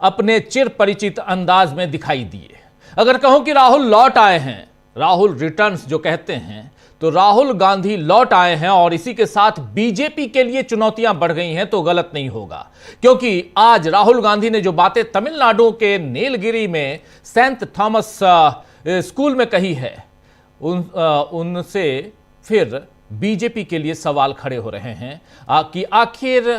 अपने चिर परिचित अंदाज में दिखाई दिए। अगर कहूं कि राहुल लौट आए हैं, राहुल रिटर्न्स जो कहते हैं, तो राहुल गांधी लौट आए हैं और इसी के साथ बीजेपी के लिए चुनौतियां बढ़ गई हैं तो गलत नहीं होगा, क्योंकि आज राहुल गांधी ने जो बातें तमिलनाडु के नीलगिरी में सेंट थॉमस स्कूल में कही है, उनसे फिर बीजेपी के लिए सवाल खड़े हो रहे हैं कि आखिर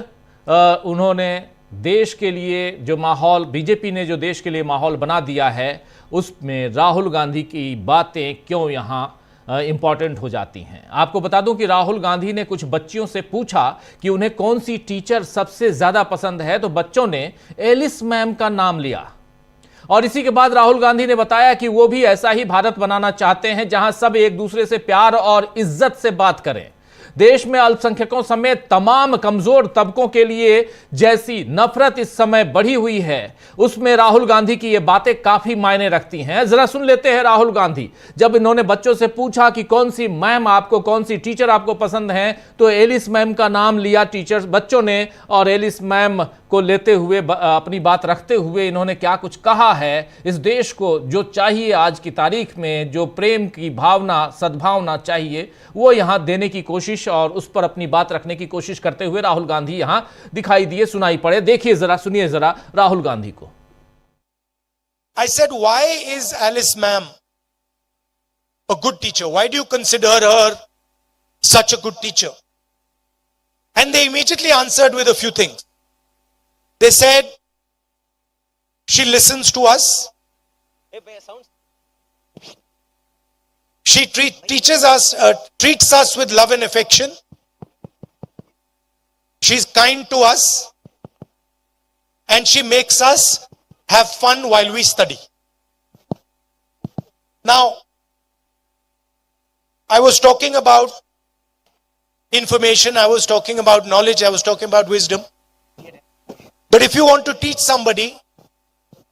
उन्होंने देश के लिए जो माहौल, बीजेपी ने जो देश के लिए माहौल बना दिया है, उसमें राहुल गांधी की बातें क्यों यहाँ इंपॉर्टेंट हो जाती हैं। आपको बता दूं कि राहुल गांधी ने कुछ बच्चियों से पूछा कि उन्हें कौन सी टीचर सबसे ज्यादा पसंद है, तो बच्चों ने एलिस मैम का नाम लिया और इसी के बाद राहुल गांधी ने बताया कि वो भी ऐसा ही भारत बनाना चाहते हैं जहां सब एक दूसरे से प्यार और इज्जत से बात करें। देश में अल्पसंख्यकों समेत तमाम कमजोर तबकों के लिए जैसी नफरत इस समय बढ़ी हुई है, उसमें राहुल गांधी की ये बातें काफी मायने रखती हैं। जरा सुन लेते हैं राहुल गांधी जब इन्होंने बच्चों से पूछा कि कौन सी मैम आपको, कौन सी टीचर आपको पसंद है, तो एलिस मैम का नाम लिया टीचर बच्चों ने और एलिस मैम को लेते हुए अपनी बात रखते हुए इन्होंने क्या कुछ कहा है। इस देश को जो चाहिए आज की तारीख में, जो प्रेम की भावना, सद्भावना चाहिए, वो यहां देने की कोशिश और उस पर अपनी बात रखने की कोशिश करते हुए राहुल गांधी यहां दिखाई दिए, सुनाई पड़े। देखिए जरा, सुनिए जरा राहुल गांधी को। I said, why is Alice ma'am a good teacher? Why do you consider her such a good teacher? And they immediately answered with a few things. They said, she listens to us. She treats us with love and affection. She's kind to us. And she makes us have fun while we study. Now, I was talking about information, I was talking about knowledge, I was talking about wisdom. But if you want to teach somebody,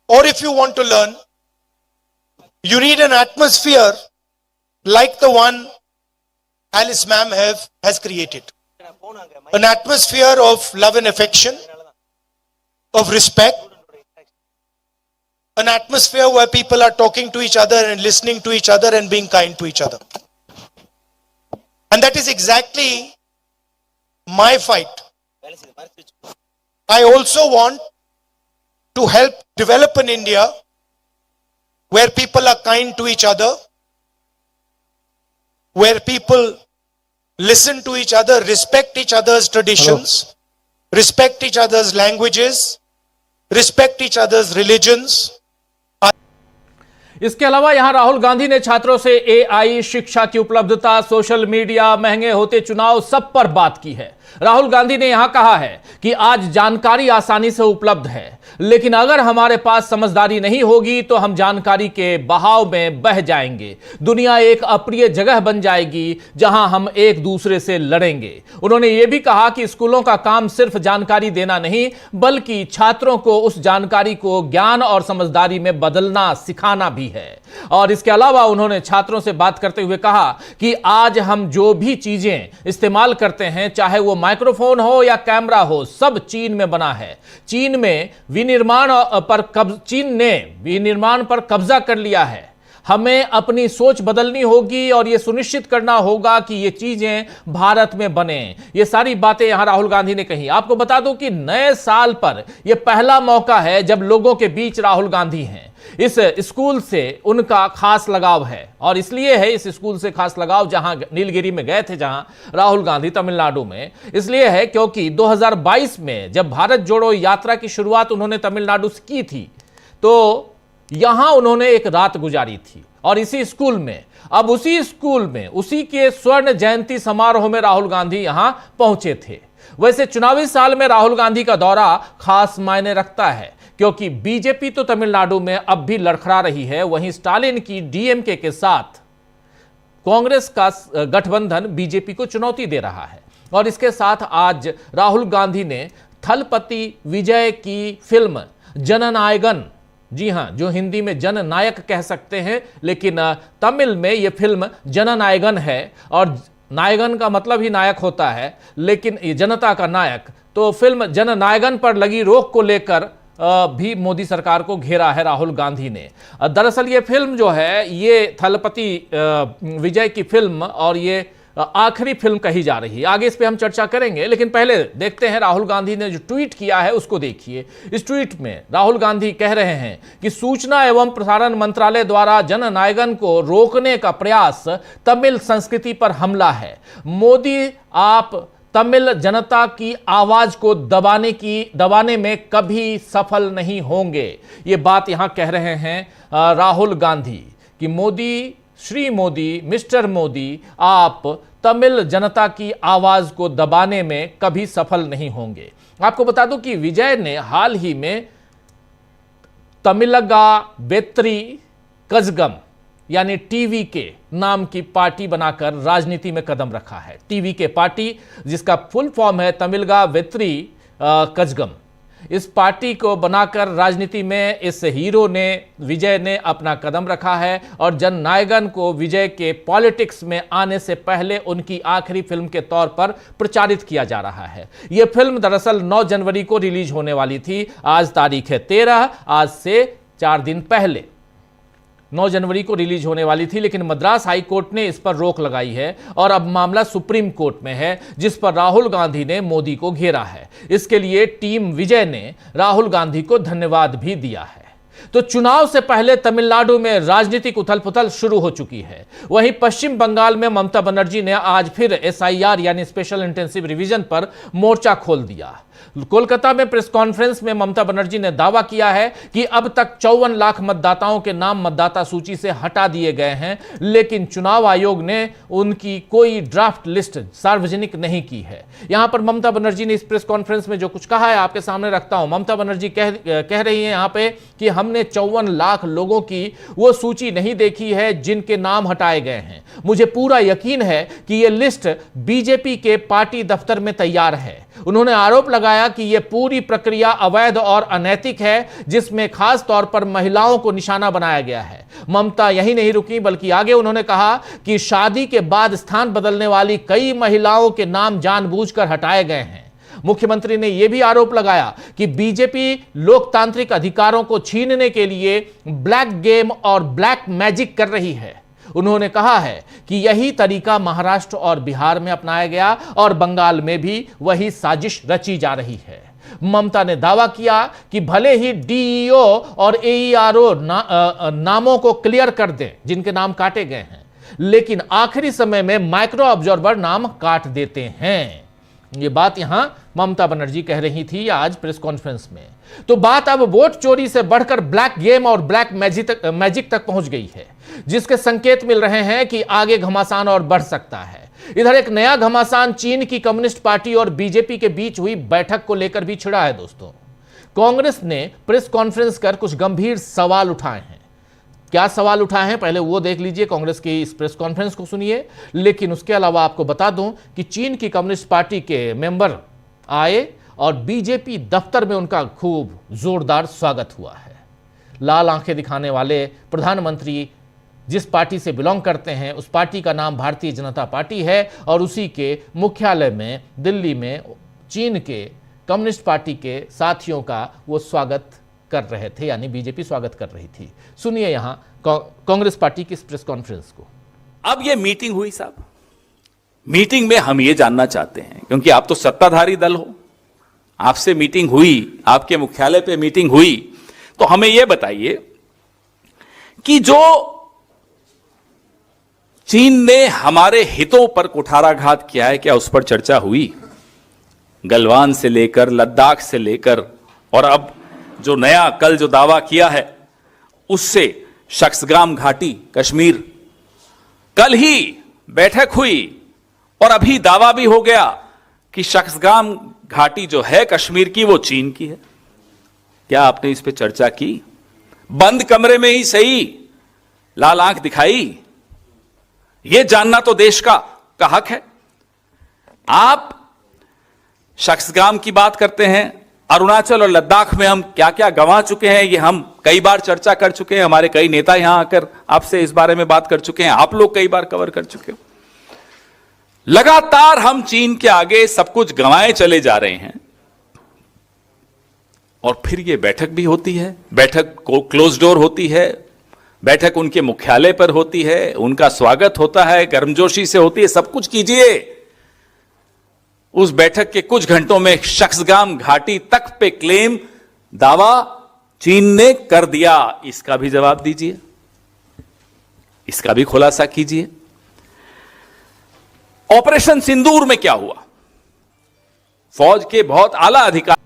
or if you want to learn, you need an atmosphere like the one Alice ma'am has created. An atmosphere of love and affection, of respect, an atmosphere where people are talking to each other and listening to each other and being kind to each other. And that is exactly my fight. I also want to help develop an India where people are kind to each other, where people listen to each other, respect each other's traditions, respect each other's languages, respect each other's religions. इसके अलावा यहां राहुल गांधी ने छात्रों से AI, शिक्षा की उपलब्धता, social media, महंगे होते चुनाव, सब पर बात की है। राहुल गांधी ने यहां कहा है कि आज जानकारी आसानी से उपलब्ध है, लेकिन अगर हमारे पास समझदारी नहीं होगी तो हम जानकारी के बहाव में बह जाएंगे। दुनिया एक अप्रिय जगह बन जाएगी जहां हम एक दूसरे से लड़ेंगे। उन्होंने यह भी कहा कि स्कूलों का काम सिर्फ जानकारी देना नहीं, बल्कि छात्रों को उस जानकारी को ज्ञान और समझदारी में बदलना सिखाना भी है। और इसके अलावा उन्होंने छात्रों से बात करते हुए कहा कि आज हम जो भी चीजें इस्तेमाल करते हैं, चाहे वो माइक्रोफोन हो या कैमरा हो, सब चीन में बना है। चीन ने विनिर्माण पर कब्जा कर लिया है। हमें अपनी सोच बदलनी होगी और यह सुनिश्चित करना होगा कि ये चीजें भारत में बने। ये सारी बातें यहां राहुल गांधी ने कही। आपको बता दूं कि नए साल पर यह पहला मौका है जब लोगों के बीच राहुल गांधी हैं। इस स्कूल से उनका खास लगाव है और इसलिए है इस स्कूल से खास लगाव, जहां नीलगिरी में गए थे, जहां राहुल गांधी तमिलनाडु में, इसलिए है क्योंकि 2022 में जब भारत जोड़ो यात्रा की शुरुआत उन्होंने तमिलनाडु से की थी, तो यहां उन्होंने एक रात गुजारी थी और इसी स्कूल में, अब उसी स्कूल में, उसी के स्वर्ण जयंती समारोह में राहुल गांधी यहां पहुंचे थे। वैसे चुनावी साल में राहुल गांधी का दौरा खास मायने रखता है, क्योंकि बीजेपी तो तमिलनाडु में अब भी लड़खड़ा रही है, वहीं स्टालिन की डीएमके के साथ कांग्रेस का गठबंधन बीजेपी को चुनौती दे रहा है। और इसके साथ आज राहुल गांधी ने थलपति विजय की फिल्म जननायगन, जी हां, जो हिंदी में जननायक कह सकते हैं, लेकिन तमिल में यह फिल्म जननायगन है और नायगन का मतलब ही नायक होता है, लेकिन ये जनता का नायक, तो फिल्म जननायगन पर लगी रोक को लेकर भी मोदी सरकार को घेरा है राहुल गांधी ने। दरअसल ये फिल्म जो है ये थलपति विजय की फिल्म और ये आखिरी फिल्म कही जा रही है। आगे इस पे हम चर्चा करेंगे, लेकिन पहले देखते हैं राहुल गांधी ने जो ट्वीट किया है उसको देखिए। इस ट्वीट में राहुल गांधी कह रहे हैं कि सूचना एवं प्रसारण मंत्रालय द्वारा जननायकन को रोकने का प्रयास तमिल संस्कृति पर हमला है। मोदी, आप तमिल जनता की आवाज को दबाने में कभी सफल नहीं होंगे। ये बात यहां कह रहे हैं राहुल गांधी कि मोदी, श्री मोदी, मिस्टर मोदी, आप तमिल जनता की आवाज को दबाने में कभी सफल नहीं होंगे। आपको बता दूं कि विजय ने हाल ही में तमिलगा वेत्री कजगम यानी टीवी के नाम की पार्टी बनाकर राजनीति में कदम रखा है। टीवी के पार्टी जिसका फुल फॉर्म है तमिलगा वेत्री कजगम। इस पार्टी को बनाकर राजनीति में इस हीरो ने, विजय ने अपना कदम रखा है और जननायकन को विजय के पॉलिटिक्स में आने से पहले उनकी आखिरी फिल्म के तौर पर प्रचारित किया जा रहा है। यह फिल्म दरअसल 9 जनवरी को रिलीज होने वाली थी। आज तारीख है 13, आज से 4 दिन पहले 9 जनवरी को रिलीज होने वाली थी, लेकिन मद्रास हाई कोर्ट ने इस पर रोक लगाई है और अब मामला सुप्रीम कोर्ट में है, जिस पर राहुल गांधी ने मोदी को घेरा है। इसके लिए टीम विजय ने राहुल गांधी को धन्यवाद भी दिया है। तो चुनाव से पहले तमिलनाडु में राजनीतिक उथल-पुथल शुरू हो चुकी है। वहीं पश्चिम बंगाल में ममता बनर्जी ने आज फिर SIR यानी स्पेशल इंटेंसिव रिवीजन पर मोर्चा खोल दिया। कोलकाता में प्रेस कॉन्फ्रेंस में ममता बनर्जी ने दावा किया है कि अब तक 54 लाख मतदाताओं के नाम मतदाता सूची से हटा दिए गए हैं, लेकिन चुनाव आयोग ने उनकी कोई ड्राफ्ट लिस्ट सार्वजनिक नहीं की है। यहां पर ममता बनर्जी ने इस प्रेस कॉन्फ्रेंस में जो कुछ कहा है आपके सामने रखता हूं। ममता बनर्जी कह रही है यहां पे कि हमने 54 लाख लोगों की वो सूची नहीं देखी है जिनके नाम हटाए गए हैं। मुझे पूरा यकीन है कि यह लिस्ट बीजेपी के पार्टी दफ्तर में तैयार है। उन्होंने आरोप लगाया कि यह पूरी प्रक्रिया अवैध और अनैतिक है, जिसमें खास तौर पर महिलाओं को निशाना बनाया गया है। ममता यही नहीं रुकी, बल्कि आगे उन्होंने कहा कि शादी के बाद स्थान बदलने वाली कई महिलाओं के नाम जानबूझकर हटाए गए हैं। मुख्यमंत्री ने यह भी आरोप लगाया कि बीजेपी लोकतांत्रिक अधिकारों को छीनने के लिए ब्लैक गेम और ब्लैक मैजिक कर रही है। उन्होंने कहा है कि यही तरीका महाराष्ट्र और बिहार में अपनाया गया और बंगाल में भी वही साजिश रची जा रही है। ममता ने दावा किया कि भले ही DEO और AERO नामों को क्लियर कर दें जिनके नाम काटे गए हैं, लेकिन आखिरी समय में माइक्रो ऑब्जर्वर नाम काट देते हैं। ये बात यहां ममता बनर्जी कह रही थी आज प्रेस कॉन्फ्रेंस में। तो बात अब वोट चोरी से बढ़कर ब्लैक गेम और ब्लैक मैजिक तक पहुंच गई है, जिसके संकेत मिल रहे हैं कि आगे घमासान और बढ़ सकता है। इधर एक नया घमासान चीन की कम्युनिस्ट पार्टी और बीजेपी के बीच हुई बैठक को लेकर भी छिड़ा है। दोस्तों, कांग्रेस ने प्रेस कॉन्फ्रेंस कर कुछ गंभीर सवाल उठाए हैं। क्या सवाल उठाए हैं पहले वो देख लीजिए, कांग्रेस की इस प्रेस कॉन्फ्रेंस को सुनिए। लेकिन उसके अलावा आपको बता दूं कि चीन की कम्युनिस्ट पार्टी के मेंबर आए और बीजेपी दफ्तर में उनका खूब जोरदार स्वागत हुआ है। लाल आंखें दिखाने वाले प्रधानमंत्री जिस पार्टी से बिलोंग करते हैं, उस पार्टी का नाम भारतीय जनता पार्टी है और उसी के मुख्यालय में दिल्ली में चीन के कम्युनिस्ट पार्टी के साथियों का वो स्वागत कर रहे थे, यानी बीजेपी स्वागत कर रही थी। सुनिए यहां कांग्रेस पार्टी की इस प्रेस कॉन्फ्रेंस को। अब ये मीटिंग हुई साहब, मीटिंग में हम ये जानना चाहते हैं, क्योंकि आप तो सत्ताधारी दल हो, आपसे मीटिंग हुई, आपके मुख्यालय पे मीटिंग हुई, तो हमें यह बताइए कि जो चीन ने हमारे हितों पर कुठाराघात किया है, क्या उस पर चर्चा हुई? गलवान से लेकर लद्दाख से लेकर और अब जो नया कल जो दावा किया है उससे शख्सग्राम घाटी कश्मीर, कल ही बैठक हुई और अभी दावा भी हो गया कि शख्सग्राम घाटी जो है कश्मीर की वो चीन की है। क्या आपने इस पे चर्चा की? बंद कमरे में ही सही, लाल आंख दिखाई, यह जानना तो देश का हक है। आप शख्सग्राम की बात करते हैं, अरुणाचल और लद्दाख में हम क्या क्या गंवा चुके हैं, ये हम कई बार चर्चा कर चुके हैं। हमारे कई नेता यहां आकर आपसे इस बारे में बात कर चुके हैं, आप लोग कई बार कवर कर चुके हो। लगातार हम चीन के आगे सब कुछ गंवाए चले जा रहे हैं। और फिर ये बैठक भी होती है, बैठक को क्लोज डोर होती है, बैठक उनके मुख्यालय पर होती है, उनका स्वागत होता है, गर्मजोशी से होती है, सब कुछ कीजिए। उस बैठक के कुछ घंटों में शख्सगाम घाटी तक पे क्लेम दावा चीन ने कर दिया, इसका भी जवाब दीजिए, इसका भी खुलासा कीजिए। ऑपरेशन सिंदूर में क्या हुआ? फौज के बहुत आला अधिकारी।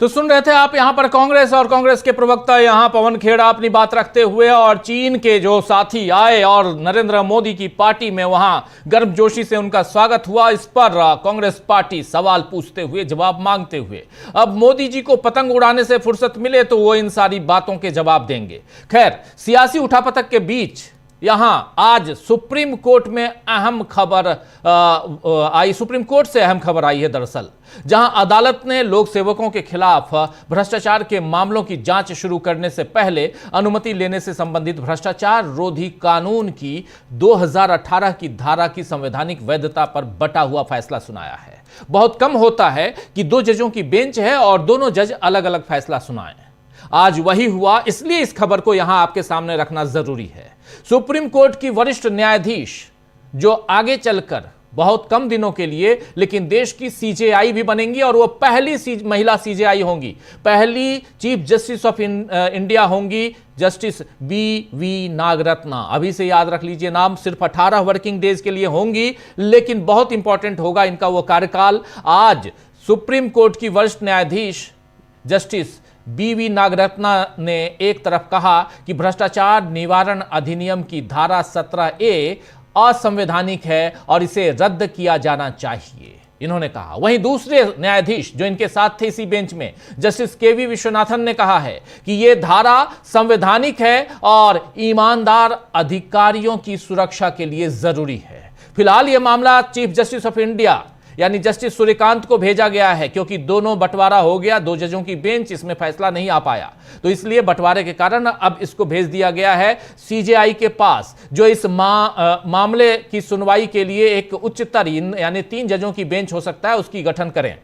तो सुन रहे थे आप यहां पर कांग्रेस और कांग्रेस के प्रवक्ता यहां पवन खेड़ा अपनी बात रखते हुए, और चीन के जो साथी आए और नरेंद्र मोदी की पार्टी में वहां गर्मजोशी से उनका स्वागत हुआ। इस पर कांग्रेस पार्टी सवाल पूछते हुए, जवाब मांगते हुए, अब मोदी जी को पतंग उड़ाने से फुर्सत मिले तो वो इन सारी बातों के जवाब देंगे। खैर, सियासी उठापटक के बीच यहां आज सुप्रीम कोर्ट में अहम खबर आई, सुप्रीम कोर्ट से अहम खबर आई है दरअसल, जहां अदालत ने लोक सेवकों के खिलाफ भ्रष्टाचार के मामलों की जांच शुरू करने से पहले अनुमति लेने से संबंधित भ्रष्टाचार रोधी कानून की 2018 की धारा की संवैधानिक वैधता पर बटा हुआ फैसला सुनाया है। बहुत कम होता है कि दो जजों की बेंच है और दोनों जज अलग अलग फैसला सुनाएं। आज वही हुआ, इसलिए इस खबर को यहां आपके सामने रखना जरूरी है। सुप्रीम कोर्ट की वरिष्ठ न्यायाधीश जो आगे चलकर बहुत कम दिनों के लिए लेकिन देश की सीजेआई भी बनेंगी, और वो पहली महिला सीजेआई होंगी, पहली चीफ जस्टिस ऑफ इंडिया होंगी जस्टिस बी नागरत्ना। अभी से याद रख लीजिए नाम, सिर्फ 18 वर्किंग डेज के लिए होंगी, लेकिन बहुत इंपॉर्टेंट होगा इनका वो कार्यकाल। आज सुप्रीम कोर्ट की वरिष्ठ न्यायाधीश जस्टिस बी नागरत्ना ने एक तरफ कहा कि भ्रष्टाचार निवारण अधिनियम की धारा 17A असंवैधानिक है और इसे रद्द किया जाना चाहिए, इन्होंने कहा। वहीं दूसरे न्यायाधीश जो इनके साथ थे इसी बेंच में, जस्टिस केवी विश्वनाथन ने कहा है कि यह धारा संवैधानिक है और ईमानदार अधिकारियों की सुरक्षा के लिए जरूरी है। फिलहाल यह मामला चीफ जस्टिस ऑफ इंडिया यानी जस्टिस सूर्यकांत को भेजा गया है, क्योंकि दोनों बंटवारा हो गया, दो जजों की बेंच, इसमें फैसला नहीं आ पाया, तो इसलिए बंटवारे के कारण अब इसको भेज दिया गया है सीजेआई के पास, जो इस मामले की सुनवाई के लिए एक उच्चतर यानी 3 जजों की बेंच हो सकता है, उसकी गठन करें।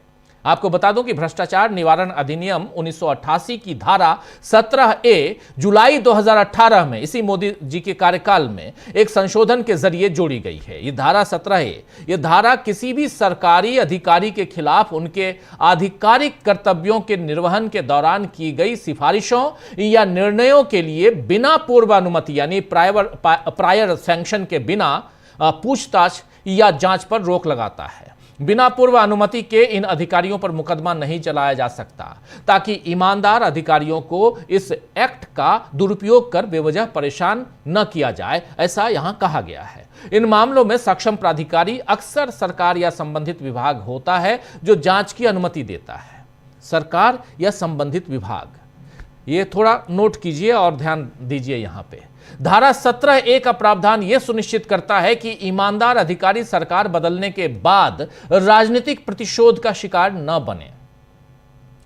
आपको बता दूं कि भ्रष्टाचार निवारण अधिनियम 1988 की धारा 17A जुलाई 2018 में इसी मोदी जी के कार्यकाल में एक संशोधन के जरिए जोड़ी गई है। यह धारा 17A, यह धारा किसी भी सरकारी अधिकारी के खिलाफ उनके आधिकारिक कर्तव्यों के निर्वहन के दौरान की गई सिफारिशों या निर्णयों के लिए बिना पूर्व अनुमति यानी प्रायर सैंक्शन के बिना पूछताछ या जांच पर रोक लगाता है। बिना पूर्व अनुमति के इन अधिकारियों पर मुकदमा नहीं चलाया जा सकता, ताकि ईमानदार अधिकारियों को इस एक्ट का दुरुपयोग कर बेवजह परेशान न किया जाए, ऐसा यहां कहा गया है। इन मामलों में सक्षम प्राधिकारी अक्सर सरकार या संबंधित विभाग होता है जो जांच की अनुमति देता है। सरकार या संबंधित विभाग, ये थोड़ा नोट कीजिए और ध्यान दीजिए यहां पे। धारा 17A का प्रावधान यह सुनिश्चित करता है कि ईमानदार अधिकारी सरकार बदलने के बाद राजनीतिक प्रतिशोध का शिकार न बने।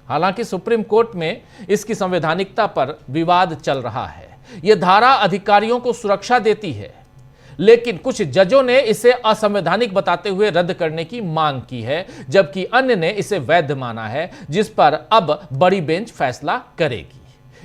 हालांकि सुप्रीम कोर्ट में इसकी संवैधानिकता पर विवाद चल रहा है। यह धारा अधिकारियों को सुरक्षा देती है, लेकिन कुछ जजों ने इसे असंवैधानिक बताते हुए रद्द करने की मांग की है, जबकि अन्य ने इसे वैध माना है, जिस पर अब बड़ी बेंच फैसला करेगी।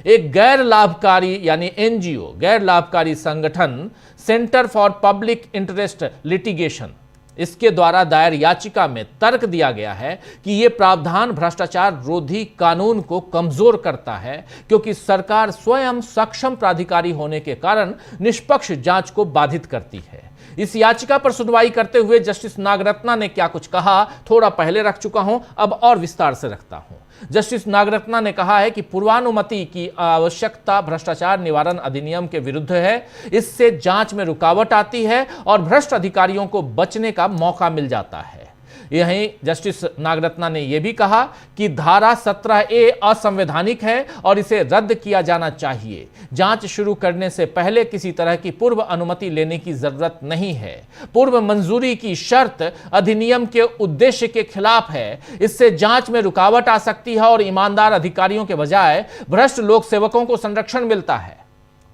एक गैर लाभकारी यानी एनजीओ, गैर लाभकारी संगठन centre for public interest litigation, इसके द्वारा दायर याचिका में तर्क दिया गया है कि यह प्रावधान भ्रष्टाचार रोधी कानून को कमजोर करता है, क्योंकि सरकार स्वयं सक्षम प्राधिकारी होने के कारण निष्पक्ष जांच को बाधित करती है। इस याचिका पर सुनवाई करते हुए जस्टिस नागरत्ना ने क्या कुछ कहा, थोड़ा पहले रख चुका हूं, अब और विस्तार से रखता हूं। जस्टिस नागरत्ना ने कहा है कि पूर्वानुमति की आवश्यकता भ्रष्टाचार निवारण अधिनियम के विरुद्ध है। इससे जांच में रुकावट आती है और भ्रष्ट अधिकारियों को बचने का मौका मिल जाता है। यहीं जस्टिस नागरत्ना ने यह भी कहा कि धारा 17A असंवैधानिक है और इसे रद्द किया जाना चाहिए। जांच शुरू करने से पहले किसी तरह की पूर्व अनुमति लेने की जरूरत नहीं है। पूर्व मंजूरी की शर्त अधिनियम के उद्देश्य के खिलाफ है। इससे जांच में रुकावट आ सकती है और ईमानदार अधिकारियों के बजाय भ्रष्ट लोक सेवकों को संरक्षण मिलता है।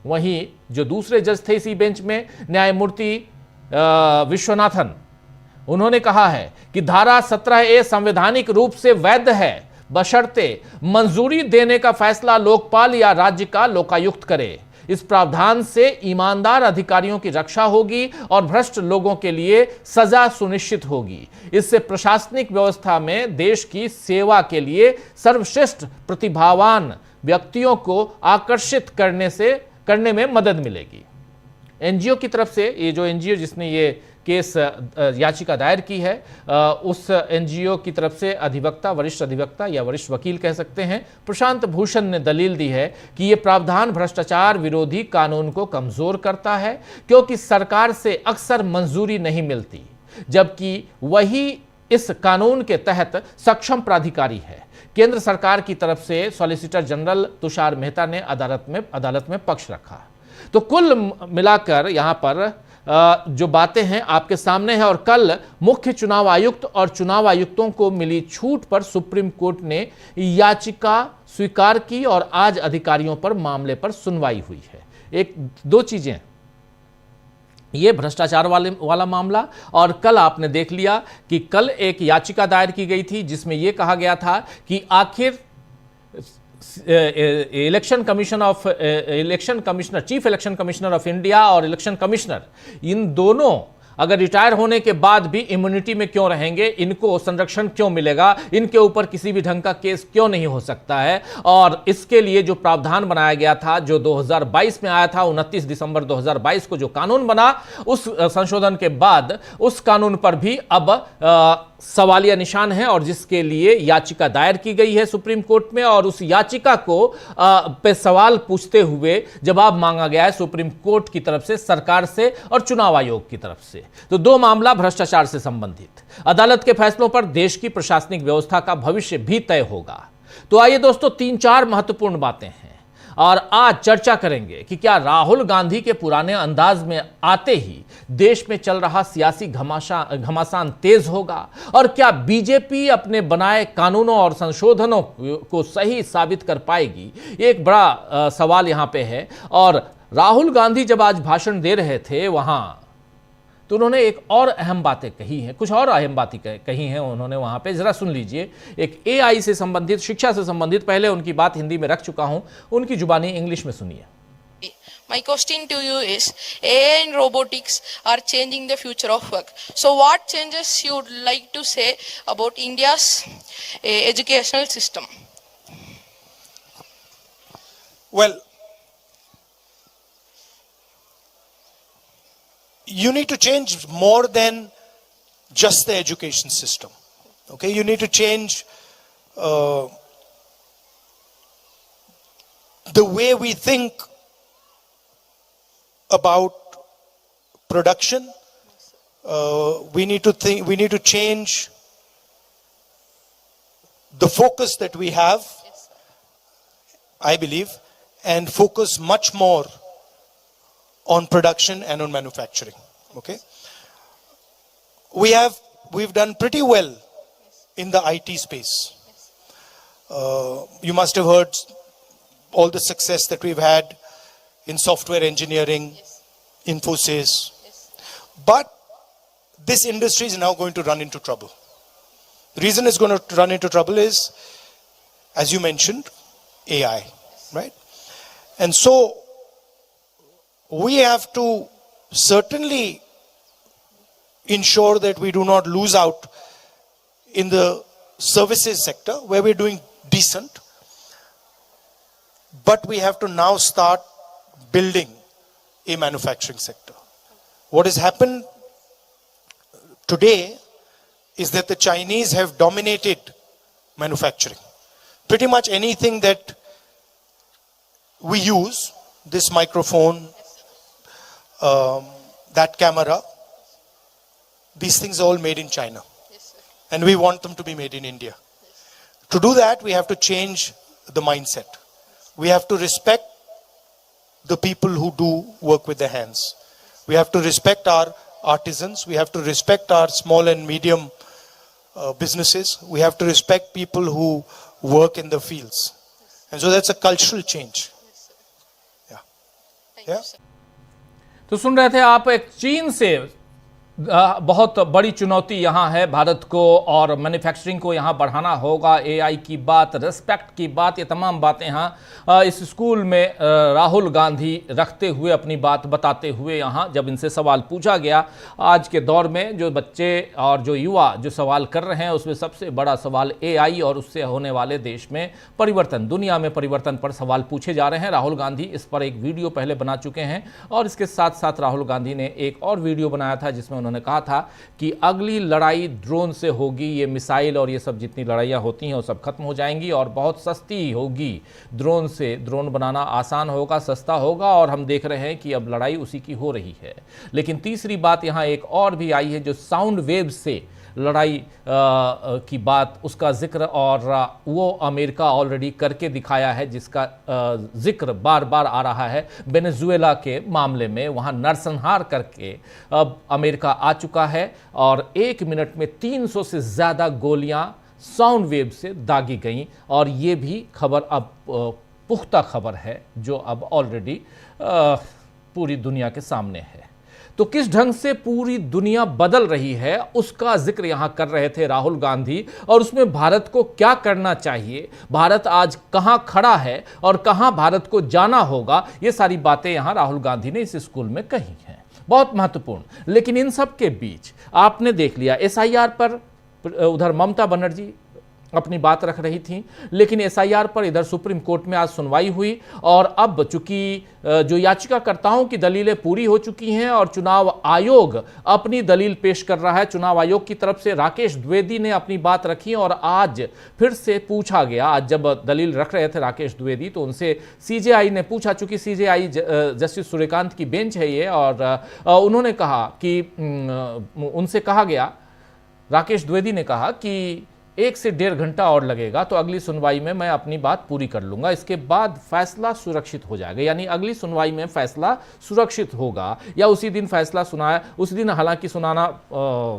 वहीं जो दूसरे जज थे इसी बेंच में, न्यायमूर्ति विश्वनाथन, उन्होंने कहा है कि धारा 17A संवैधानिक रूप से वैध है। बशर्ते मंजूरी देने का फैसला लोकपाल या राज्य का लोकायुक्त करे। इस प्रावधान से ईमानदार अधिकारियों की रक्षा होगी और भ्रष्ट लोगों के लिए सजा सुनिश्चित होगी। इससे प्रशासनिक व्यवस्था में देश की सेवा के लिए सर्वश्रेष्ठ प्रतिभावान व्यक्तियों को आकर्षित करने में मदद मिलेगी। एनजीओ की तरफ से, ये जो एनजीओ जिसने ये केस याचिका दायर की है, उस एनजीओ की तरफ से अधिवक्ता, वरिष्ठ अधिवक्ता या वरिष्ठ वकील कह सकते हैं, प्रशांत भूषण ने दलील दी है कि यह प्रावधान भ्रष्टाचार विरोधी कानून को कमजोर करता है, क्योंकि सरकार से अक्सर मंजूरी नहीं मिलती, जबकि वही इस कानून के तहत सक्षम प्राधिकारी है। केंद्र सरकार की तरफ से सॉलिसिटर जनरल तुषार मेहता ने अदालत में पक्ष रखा। तो कुल मिलाकर यहां पर जो बातें हैं आपके सामने हैं। और कल मुख्य चुनाव आयुक्त और चुनाव आयुक्तों को मिली छूट पर सुप्रीम कोर्ट ने याचिका स्वीकार की और आज अधिकारियों पर मामले पर सुनवाई हुई है। एक दो चीजें, ये भ्रष्टाचार वाला मामला, और कल आपने देख लिया कि कल एक याचिका दायर की गई थी जिसमें यह कहा गया था कि आखिर election commissioner, chief election commissioner of India और इलेक्शन कमिश्नर, इन दोनों अगर रिटायर होने के बाद भी इम्यूनिटी में क्यों रहेंगे, इनको संरक्षण क्यों मिलेगा, इनके ऊपर किसी भी ढंग का केस क्यों नहीं हो सकता है। और इसके लिए जो प्रावधान बनाया गया था, जो 2022 में आया था, 29 दिसंबर 2022 को जो कानून बना, उस संशोधन के बाद उस कानून पर भी अब सवालिया निशान है और जिसके लिए याचिका दायर की गई है सुप्रीम कोर्ट में। और उस याचिका को पे सवाल पूछते हुए जवाब मांगा गया है सुप्रीम कोर्ट की तरफ से, सरकार से और चुनाव आयोग की तरफ से। तो दो मामला भ्रष्टाचार से संबंधित। अदालत के फैसलों पर देश की प्रशासनिक व्यवस्था का भविष्य भी तय होगा। तो आइए दोस्तों, 3-4 महत्वपूर्ण बातें हैं और आज चर्चा करेंगे कि क्या राहुल गांधी के पुराने अंदाज में आते ही देश में चल रहा सियासी घमासान तेज होगा, और क्या बीजेपी अपने बनाए कानूनों और संशोधनों को सही साबित कर पाएगी। एक बड़ा सवाल यहां पे है। और राहुल गांधी जब आज भाषण दे रहे थे वहां, तो उन्होंने एक और अहम बातें कही हैं, कुछ और अहम बातें कही हैं उन्होंने वहां पे, जरा सुन लीजिए। एक एआई से संबंधित, शिक्षा से संबंधित, पहले उनकी बात हिंदी में रख चुका हूं, उनकी जुबानी इंग्लिश में सुनिए। My question to you is, AI and robotics are changing the future of work. So what changes you would like to say about India's educational system? Well, you need to change more than just the education system. Okay, you need to change the way we think about production. We need to change the focus that we have, I believe, and focus much more on production and on manufacturing. Okay, we've done pretty well in the IT space. You must have heard all the success that we've had in software engineering, Infosys. But this industry is now going to run into trouble. The reason it's going to run into trouble is, as you mentioned, AI, right? And so we have to certainly ensure that we do not lose out in the services sector where we're doing decent, but we have to now start building a manufacturing sector. What has happened today is that the Chinese have dominated manufacturing. Pretty much anything that we use, this microphone, that camera, these things are all made in China. And we want them to be made in India. To do that, we have to change the mindset. We have to respect the people who do work with their hands. We have to respect our artisans. We have to respect our small and medium businesses. We have to respect people who work in the fields. And so that's a cultural change. Yeah. Thank you, sir. तो सुन रहे थे आप एक चीन से बहुत बड़ी चुनौती यहाँ है भारत को, और मैन्युफैक्चरिंग को यहाँ बढ़ाना होगा। एआई की बात, रिस्पेक्ट की बात, ये तमाम बातें यहाँ इस स्कूल में राहुल गांधी रखते हुए, अपनी बात बताते हुए, यहाँ जब इनसे सवाल पूछा गया, आज के दौर में जो बच्चे और जो युवा जो सवाल कर रहे हैं, उसमें सबसे बड़ा सवाल एआई और उससे होने वाले देश में परिवर्तन, दुनिया में परिवर्तन पर सवाल पूछे जा रहे हैं। राहुल गांधी इस पर एक वीडियो पहले बना चुके हैं, और इसके साथ साथ राहुल गांधी ने एक और वीडियो बनाया था जिसमें उन्होंने कहा था कि अगली लड़ाई ड्रोन से होगी, ये मिसाइल और ये सब जितनी लड़ाइयाँ होती हैं वो सब खत्म हो जाएंगी और बहुत सस्ती होगी। ड्रोन से ड्रोन बनाना आसान होगा, सस्ता होगा, और हम देख रहे हैं कि अब लड़ाई उसी की हो रही है। लेकिन तीसरी बात यहाँ एक और भी आई है, जो साउंड वेव से लड़ाई की बात, उसका जिक्र, और वो अमेरिका ऑलरेडी करके दिखाया है, जिसका जिक्र बार बार आ रहा है। वेनेजुएला के मामले में वहाँ नरसंहार करके अब अमेरिका आ चुका है, और 1 मिनट में 300 से ज़्यादा गोलियां साउंड वेव से दागी गईं, और ये भी खबर अब पुख्ता खबर है जो अब ऑलरेडी पूरी दुनिया के सामने है। तो किस ढंग से पूरी दुनिया बदल रही है उसका जिक्र यहां कर रहे थे राहुल गांधी, और उसमें भारत को क्या करना चाहिए, भारत आज कहां खड़ा है और कहां भारत को जाना होगा, ये सारी बातें यहां राहुल गांधी ने इस स्कूल में कही हैं। बहुत महत्वपूर्ण। लेकिन इन सब के बीच आपने देख लिया एसआईआर पर उधर ममता बनर्जी अपनी बात रख रही थी, लेकिन एसआईआर पर इधर सुप्रीम कोर्ट में आज सुनवाई हुई, और अब चूंकि जो याचिकाकर्ताओं की दलीलें पूरी हो चुकी हैं और चुनाव आयोग अपनी दलील पेश कर रहा है, चुनाव आयोग की तरफ से राकेश द्विवेदी ने अपनी बात रखी, और आज फिर से पूछा गया, आज जब दलील रख रहे थे राकेश द्विवेदी तो उनसे सीजेआई ने पूछा, चूंकि सीजेआई जस्टिस सूर्यकांत की बेंच है ये, और उन्होंने कहा कि उनसे कहा गया, राकेश द्विवेदी ने कहा कि 1 से 1.5 घंटा और लगेगा, तो अगली सुनवाई में मैं अपनी बात पूरी कर लूंगा, इसके बाद फैसला सुरक्षित हो जाएगा। यानी अगली सुनवाई में फैसला सुरक्षित होगा, या उसी दिन फैसला सुनाया, उसी दिन हालांकि सुनाना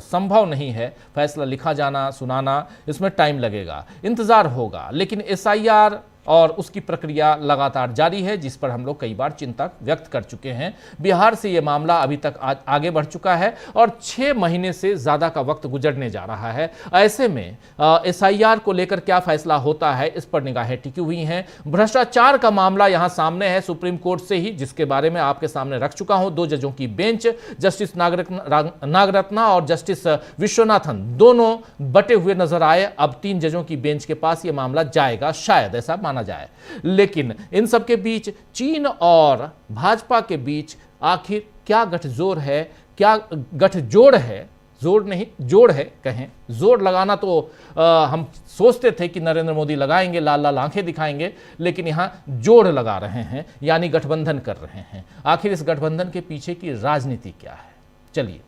संभव नहीं है, फैसला लिखा जाना, सुनाना, इसमें टाइम लगेगा, इंतजार होगा। लेकिन एसआईआर और उसकी प्रक्रिया लगातार जारी है, जिस पर हम लोग कई बार चिंता व्यक्त कर चुके हैं। बिहार से यह मामला अभी तक आगे बढ़ चुका है, और 6 महीने से ज़्यादा का वक्त गुजरने जा रहा है। ऐसे में एसआईआर को लेकर क्या फैसला होता है, इस पर निगाहें टिकी हुई हैं। भ्रष्टाचार का मामला यहां सामने है सुप्रीम कोर्ट से ही, जिसके बारे में आपके सामने रख चुका हूं। 2 जजों की बेंच, जस्टिस नागरत्ना और जस्टिस विश्वनाथन, दोनों बटे हुए नजर आए। अब 3 जजों की बेंच के पास यह मामला जाएगा, शायद ऐसा माना जाए। लेकिन इन सब के बीच चीन और भाजपा के बीच आखिर क्या गठजोड़ है, क्या गठजोड़ है, जोड़ नहीं जोड़ है कहें, जोड़ लगाना तो हम सोचते थे कि नरेंद्र मोदी लगाएंगे, लाल लाल आंखें दिखाएंगे, लेकिन यहां जोड़ लगा रहे हैं, यानी गठबंधन कर रहे हैं। आखिर इस गठबंधन के पीछे की राजनीति क्या है? चलिए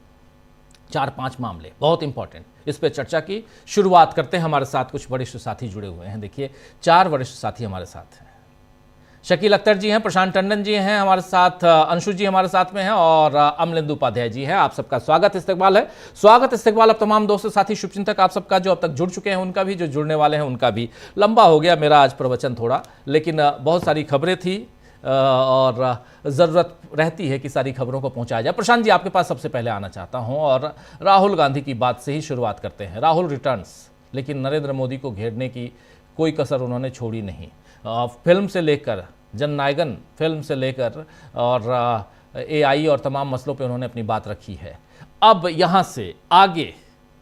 4-5 मामले बहुत इंपॉर्टेंट, इस पर चर्चा की शुरुआत करते हैं। हमारे साथ कुछ वरिष्ठ साथी जुड़े हुए हैं। देखिए 4 वरिष्ठ साथी हमारे साथ हैं। शकील अख्तर जी हैं, प्रशांत टंडन जी हैं हमारे साथ, अंशु जी हमारे साथ में हैं, और अमलेंदु उपाध्याय जी हैं। आप सबका स्वागत इस्तकबाल है। स्वागत इस्तकबाल अब तमाम दोस्तों, साथी, शुभचिंतक आप सबका, जो अब तक जुड़ चुके हैं उनका भी, जो जुड़ने वाले हैं उनका भी। लंबा हो गया मेरा आज प्रवचन थोड़ा, लेकिन बहुत सारी खबरें थी और ज़रूरत रहती है कि सारी खबरों को पहुंचाया जाए। प्रशांत जी, आपके पास सबसे पहले आना चाहता हूं, और राहुल गांधी की बात से ही शुरुआत करते हैं। राहुल रिटर्न्स, लेकिन नरेंद्र मोदी को घेरने की कोई कसर उन्होंने छोड़ी नहीं। फिल्म से लेकर, जननायकन फिल्म से लेकर, और एआई और तमाम मसलों पे उन्होंने अपनी बात रखी है। अब यहाँ से आगे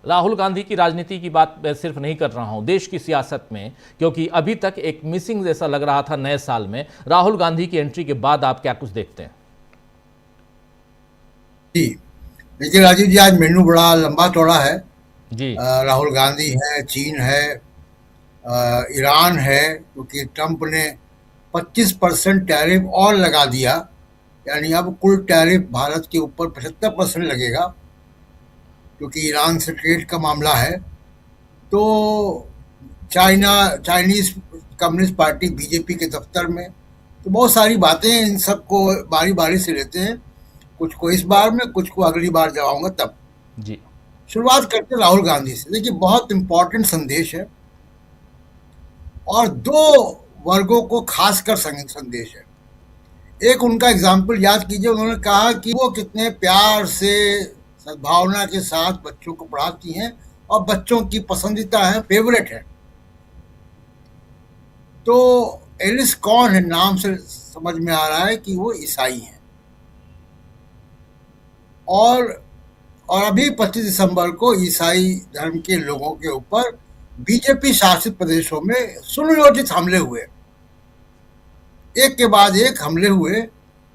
राहुल गांधी की राजनीति की बात मैं सिर्फ नहीं कर रहा हूं, देश की सियासत में, क्योंकि अभी तक एक मिसिंग जैसा लग रहा था नए साल में। राहुल गांधी की एंट्री के बाद आप क्या कुछ देखते हैं? जी देखिए राजीव जी, आज मेनू बड़ा लंबा चौड़ा है जी। राहुल गांधी है, चीन है, ईरान है, क्योंकि ट्रंप ने 25% टैरिफ और लगा दिया, यानी अब कुल टैरिफ भारत के ऊपर 75% लगेगा, क्योंकि ईरान से ट्रेड का मामला है। तो चाइनीज कम्युनिस्ट पार्टी बीजेपी के दफ्तर में, तो बहुत सारी बातें, इन सबको बारी बारी से लेते हैं, कुछ को इस बार में, कुछ को अगली बार जब आऊंगा तब। जी, शुरुआत करते हैं राहुल गांधी से। देखिए बहुत इंपॉर्टेंट संदेश है, और 2 वर्गों को खासकर संदेश है। एक उनका एग्जाम्पल याद कीजिए, उन्होंने कहा कि वो कितने प्यार से सद्भावना के साथ बच्चों को पढ़ाती हैं और बच्चों की पसंदीदा है, फेवरेट है। तो एलिस कौन है, नाम से समझ में आ रहा है कि वो ईसाई हैं। और अभी 25 दिसंबर को ईसाई धर्म के लोगों के ऊपर बीजेपी शासित प्रदेशों में सुनियोजित हमले हुए, एक के बाद एक हमले हुए,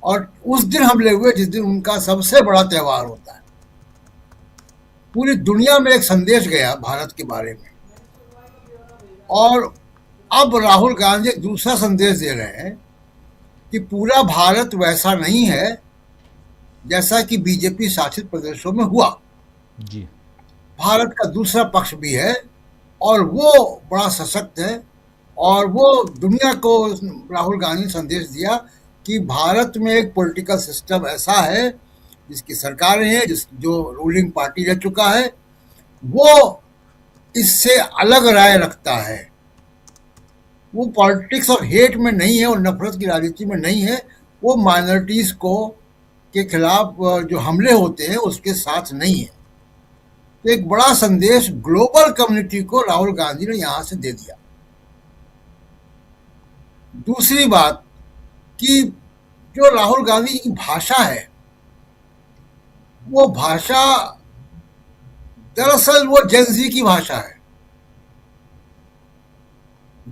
और उस दिन हमले हुए जिस दिन उनका सबसे बड़ा त्योहार होता है। पूरी दुनिया में एक संदेश गया भारत के बारे में, और अब राहुल गांधी एक दूसरा संदेश दे रहे हैं कि पूरा भारत वैसा नहीं है जैसा कि बीजेपी शासित प्रदेशों में हुआ। जी, भारत का दूसरा पक्ष भी है और वो बड़ा सशक्त है, और वो दुनिया को राहुल गांधी ने संदेश दिया कि भारत में एक पॉलिटिकल सिस्टम ऐसा है जिसकी सरकारें हैं, जो रूलिंग पार्टी रह चुका है, वो इससे अलग राय रखता है। वो पॉलिटिक्स ऑफ हेट में नहीं है और नफरत की राजनीति में नहीं है, वो माइनॉरिटीज को के खिलाफ जो हमले होते हैं उसके साथ नहीं है। तो एक बड़ा संदेश ग्लोबल कम्युनिटी को राहुल गांधी ने यहां से दे दिया। दूसरी बात कि जो राहुल गांधी की भाषा है, वो भाषा दरअसल वो जेन जी की भाषा है।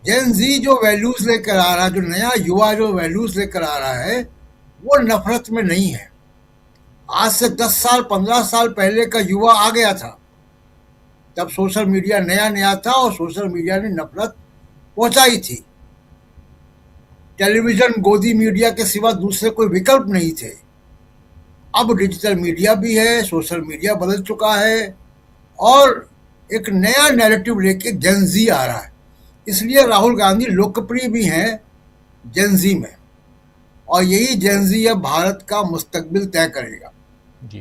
जेन जी जो वैल्यूज लेकर आ रहा है, जो नया युवा जो वैल्यूज लेकर आ रहा है, वो नफरत में नहीं है। आज से 10 साल 15 साल पहले का युवा आ गया था, तब सोशल मीडिया नया नया था और सोशल मीडिया ने नफरत पहुंचाई थी। टेलीविजन गोदी मीडिया के सिवा दूसरे कोई विकल्प नहीं थे। अब डिजिटल मीडिया भी है, सोशल मीडिया बदल चुका है, और एक नया नैरेटिव लेके जेन जी आ रहा है। इसलिए राहुल गांधी लोकप्रिय भी हैं जेन जी में, और यही जेन जी अब भारत का मुस्तकबिल तय करेगा। जी,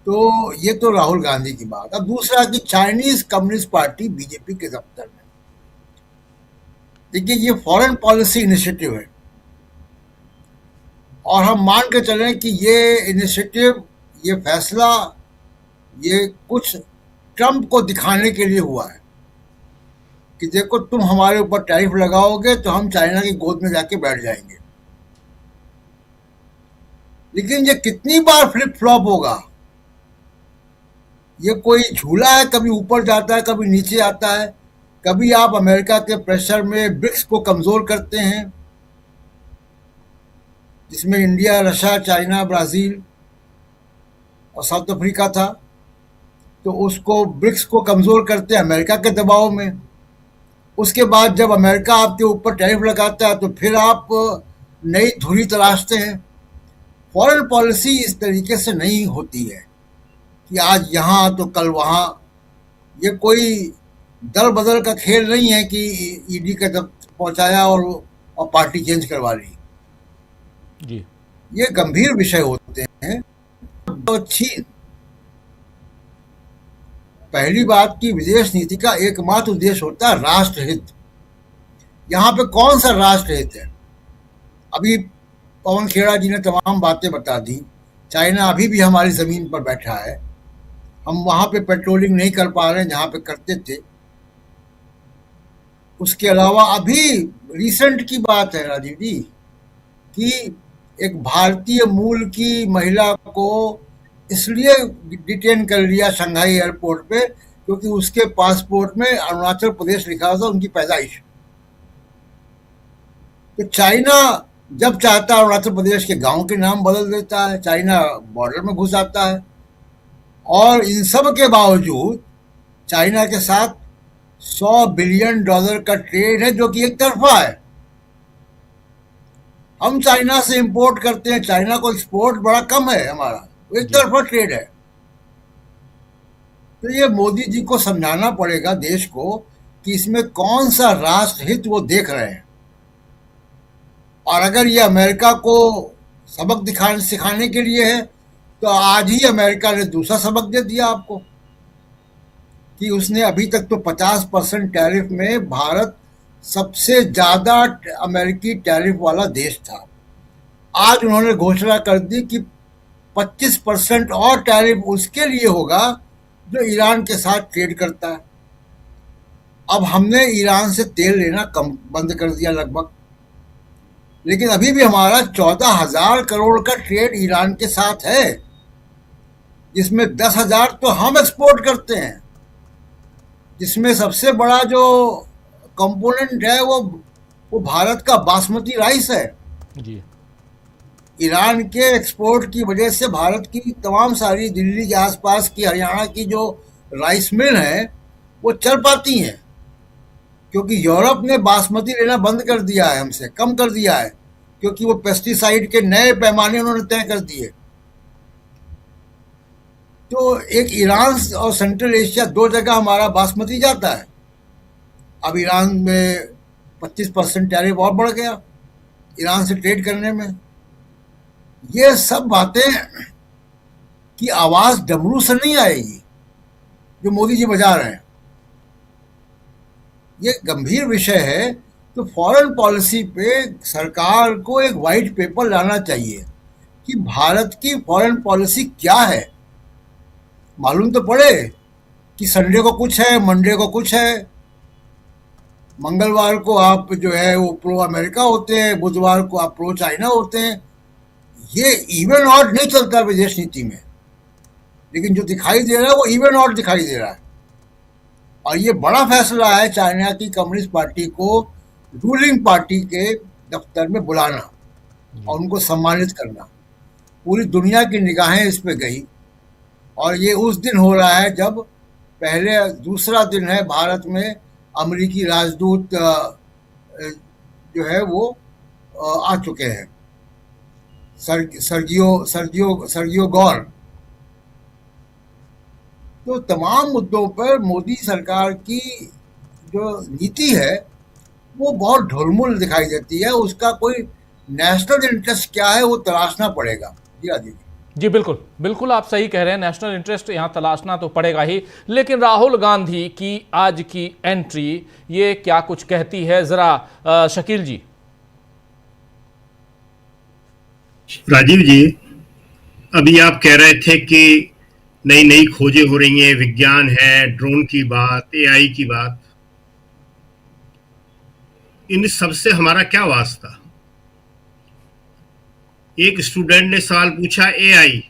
तो ये तो राहुल गांधी की बात। अब दूसरा कि चाइनीज कम्युनिस्ट पार्टी बीजेपी के दफ्तर में, देखिए ये फॉरेन पॉलिसी इनिशिएटिव है, और हम मान के चलें कि ये इनिशिएटिव, ये फैसला, ये कुछ ट्रंप को दिखाने के लिए हुआ है कि देखो तुम हमारे ऊपर टैरिफ लगाओगे तो हम चाइना की गोद में जाके बैठ जाएंगे। लेकिन ये कितनी बार फ्लिप फ्लॉप होगा? ये कोई झूला है, कभी ऊपर जाता है कभी नीचे आता है। कभी आप अमेरिका के प्रेशर में ब्रिक्स को कमजोर करते हैं, जिसमें इंडिया, रशिया, चाइना, ब्राजील और साउथ अफ्रीका था, तो उसको ब्रिक्स को कमजोर करते हैं अमेरिका के दबाव में। उसके बाद जब अमेरिका आपके ऊपर टैरिफ लगाता है तो फिर आप नई धुरी तलाशते हैं। फॉरेन पॉलिसी इस तरीके से नहीं होती है कि आज यहाँ तो कल वहाँ। ये कोई दल बदल का खेल नहीं है कि ईडी का जब पहुंचाया और पार्टी चेंज करवा ली। जी, ये गंभीर विषय होते हैं। तो चीन, पहली बात की विदेश नीति का एकमात्र उद्देश्य होता है राष्ट्रहित। यहाँ पे कौन सा राष्ट्रहित है? अभी पवन खेड़ा जी ने तमाम बातें बता दी। चाइना अभी भी हमारी जमीन पर बैठा है, हम वहां पे पेट्रोलिंग नहीं कर पा रहे हैं जहां पे करते थे। उसके अलावा अभी रिसेंट की बात है राजीव जी कि एक भारतीय मूल की महिला को इसलिए डिटेन कर लिया शंघाई एयरपोर्ट पे क्योंकि उसके पासपोर्ट में अरुणाचल प्रदेश लिखा था, उनकी पैदाइश। तो चाइना जब चाहता है अरुणाचल प्रदेश के गांव के नाम बदल देता है, चाइना बॉर्डर में घुस आता है। और इन सब के बावजूद चाइना के साथ $100 बिलियन का ट्रेड है जो कि एक तरफा है। हम चाइना से इंपोर्ट करते हैं, चाइना को एक्सपोर्ट बड़ा कम है हमारा, एक तरफा ट्रेड है। तो ये मोदी जी को समझाना पड़ेगा देश को कि इसमें कौन सा राष्ट्रहित वो देख रहे हैं। और अगर ये अमेरिका को सबक सिखाने के लिए है तो आज ही अमेरिका ने दूसरा सबक दे दिया आपको कि उसने अभी तक तो 50% टैरिफ में भारत सबसे ज्यादा अमेरिकी टैरिफ वाला देश था। आज उन्होंने घोषणा कर दी कि 25% और टैरिफ उसके लिए होगा जो ईरान के साथ ट्रेड करता है। अब हमने ईरान से तेल लेना कम बंद कर दिया लगभग, लेकिन अभी भी हमारा 14,000 करोड़ का ट्रेड ईरान के साथ है, जिसमें 10,000 तो हम एक्सपोर्ट करते हैं, जिसमें सबसे बड़ा जो कंपोनेंट है वो भारत का बासमती राइस है। जी। ईरान के एक्सपोर्ट की वजह से भारत की तमाम सारी दिल्ली के आसपास की, हरियाणा की जो राइस मिल हैं वो चल पाती हैं, क्योंकि यूरोप ने बासमती लेना बंद कर दिया है, हमसे कम कर दिया है, क्योंकि वो पेस्टिसाइड के नए पैमाने उन्होंने तय कर दिए। तो एक ईरान और सेंट्रल एशिया, दो जगह हमारा बासमती जाता है। अब ईरान में 25% टैरिफ और बढ़ गया ईरान से ट्रेड करने में। ये सब बातें की आवाज डमरू से नहीं आएगी जो मोदी जी बजा रहे हैं। ये गंभीर विषय है। तो फॉरेन पॉलिसी पे सरकार को एक वाइट पेपर लाना चाहिए कि भारत की फॉरेन पॉलिसी क्या है, मालूम तो पड़े कि संडे को कुछ है, मंडे को कुछ है, मंगलवार को आप जो है वो प्रो अमेरिका होते हैं, बुधवार को आप प्रो चाइना होते हैं। ये इवन ऑड नहीं चलता विदेश नीति में, लेकिन जो दिखाई दे रहा है वो इवन ऑड दिखाई दे रहा है। और ये बड़ा फैसला है चाइना की कम्युनिस्ट पार्टी को रूलिंग पार्टी के दफ्तर में बुलाना और उनको सम्मानित करना। पूरी दुनिया की निगाहें इस पे गई, और ये उस दिन हो रहा है जब पहले दूसरा दिन है भारत में अमेरिकी राजदूत जो है वो आ चुके हैं, सर्जियो गौर। तो तमाम मुद्दों पर मोदी सरकार की जो नीति है वो बहुत ढुलमुल दिखाई देती है। उसका कोई नेशनल इंटरेस्ट क्या है वो तलाशना पड़ेगा। जी राजीव जी, बिल्कुल बिल्कुल आप सही कह रहे हैं, नेशनल इंटरेस्ट यहाँ तलाशना तो पड़ेगा ही। लेकिन राहुल गांधी की आज की एंट्री ये क्या कुछ कहती है, जरा शकील जी। राजीव जी, अभी आप कह रहे थे कि नई नई खोजें हो रही हैं, विज्ञान है, ड्रोन की बात, एआई की बात। इन सबसे हमारा क्या वास्ता? एक स्टूडेंट ने सवाल पूछा, एआई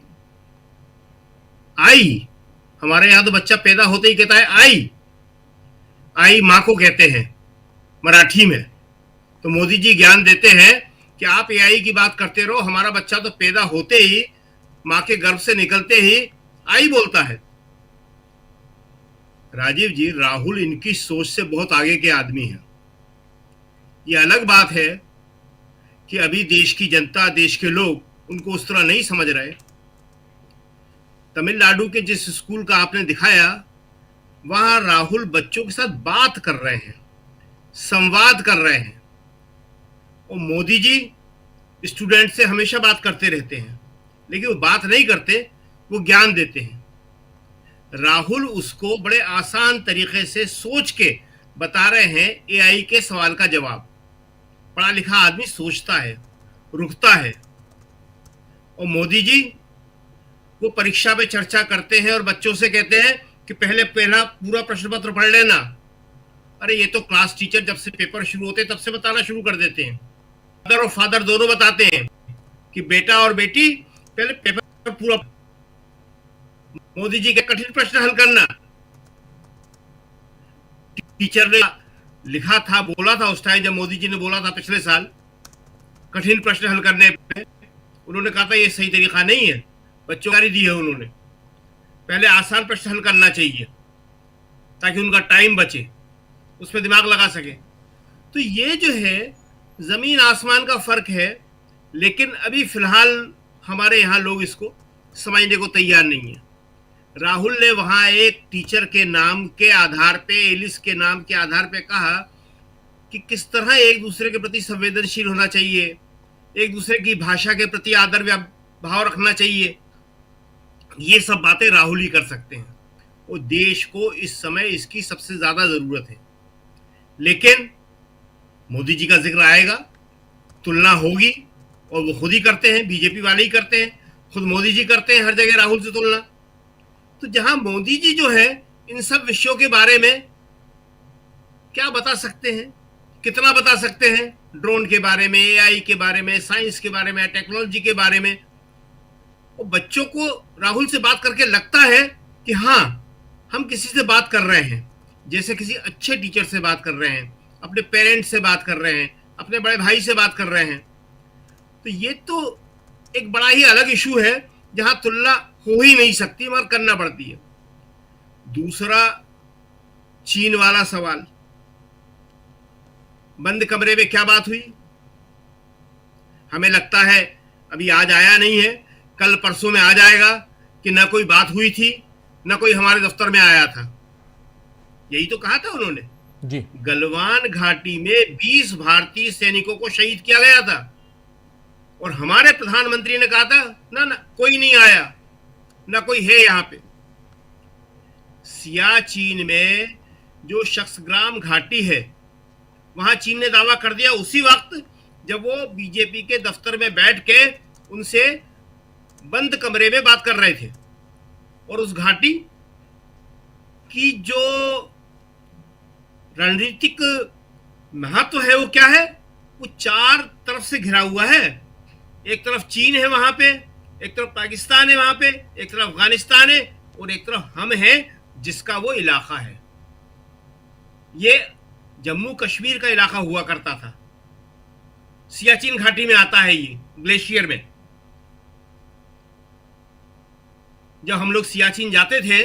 आई, हमारे यहां तो बच्चा पैदा होते ही कहता है आई। आई माँ को कहते हैं मराठी में। तो मोदी जी ज्ञान देते हैं कि आप एआई की बात करते रहो, हमारा बच्चा तो पैदा होते ही, माँ के गर्भ से निकलते ही आई बोलता है। राजीव जी, राहुल इनकी सोच से बहुत आगे के आदमी हैं। ये अलग बात है कि अभी देश की जनता, देश के लोग उनको उस तरह नहीं समझ रहे। तमिलनाडु के जिस स्कूल का आपने दिखाया, वहां राहुल बच्चों के साथ बात कर रहे हैं, संवाद कर रहे हैं। और मोदी जी स्टूडेंट से हमेशा बात करते रहते हैं, लेकिन वो बात नहीं करते, वो ज्ञान देते हैं। राहुल उसको बड़े आसान तरीके से सोच के बता रहे हैं एआई के सवाल का जवाब। पढ़ा लिखा आदमी सोचता है, रुकता है। और मोदी जी वो परीक्षा पे चर्चा करते हैं और बच्चों से कहते हैं कि पहले पूरा प्रश्न पत्र पढ़ लेना। अरे ये तो क्लास टीचर जब से पेपर शुरू होते तब से बताना शुरू कर देते हैं। मदर और फादर दोनों बताते हैं कि बेटा और बेटी पहले पेपर पूरा। मोदी जी के कठिन प्रश्न हल करना, टीचर ने लिखा था, बोला था उस टाइम जब मोदी जी ने बोला था पिछले साल कठिन प्रश्न हल करने पे, उन्होंने कहा था ये सही तरीका नहीं है। बच्चों को दी है उन्होंने, पहले आसान प्रश्न हल करना चाहिए ताकि उनका टाइम बचे, उसमें दिमाग लगा सके। तो ये जो है जमीन आसमान का फर्क है। लेकिन अभी फिलहाल हमारे यहाँ लोग इसको समझने को तैयार नहीं है। राहुल ने वहां एक टीचर के नाम के आधार पे, एलिस के नाम के आधार पे कहा कि किस तरह एक दूसरे के प्रति संवेदनशील होना चाहिए, एक दूसरे की भाषा के प्रति आदर भाव रखना चाहिए। ये सब बातें राहुल ही कर सकते हैं और देश को इस समय इसकी सबसे ज्यादा जरूरत है। लेकिन मोदी जी का जिक्र आएगा, तुलना होगी, और वो खुद ही करते हैं, बीजेपी वाले ही करते हैं। खुद मोदी जी करते हैं हर जगह राहुल से तुलना। तो जहां मोदी जी जो है इन सब विषयों के बारे में क्या बता सकते हैं, कितना बता सकते हैं, ड्रोन के बारे में, एआई के बारे में, साइंस के बारे में, टेक्नोलॉजी के बारे में, और बच्चों को राहुल से बात करके लगता है कि हाँ हम किसी से बात कर रहे हैं, जैसे किसी अच्छे टीचर से बात कर रहे हैं, अपने पेरेंट्स से बात कर रहे हैं, अपने बड़े भाई से बात कर रहे हैं। तो ये तो एक बड़ा ही अलग इशू है जहां तुलना हो ही नहीं सकती मगर करना पड़ती है। दूसरा चीन वाला सवाल, बंद कमरे में क्या बात हुई, हमें लगता है अभी आज आया नहीं है, कल परसों में आ जाएगा कि ना कोई बात हुई थी, ना कोई हमारे दफ्तर में आया था। यही तो कहा था उन्होंने जी। गलवान घाटी में 20 भारतीय सैनिकों को शहीद किया गया था और हमारे प्रधानमंत्री ने कहा था ना ना कोई नहीं आया, ना कोई है यहां पे। सियाचिन में जो शख्सग्राम घाटी है वहां चीन ने दावा कर दिया उसी वक्त जब वो बीजेपी के दफ्तर में बैठ के उनसे बंद कमरे में बात कर रहे थे। और उस घाटी की जो रणनीतिक महत्व है वो क्या है, वो चार तरफ से घिरा हुआ है। एक तरफ चीन है वहां पे, एक तरफ पाकिस्तान है वहां पे, एक तरफ अफगानिस्तान है और एक तरफ हम हैं जिसका वो इलाका है। ये जम्मू कश्मीर का इलाका हुआ करता था, सियाचिन घाटी में आता है, ये ग्लेशियर में। जब हम लोग सियाचिन जाते थे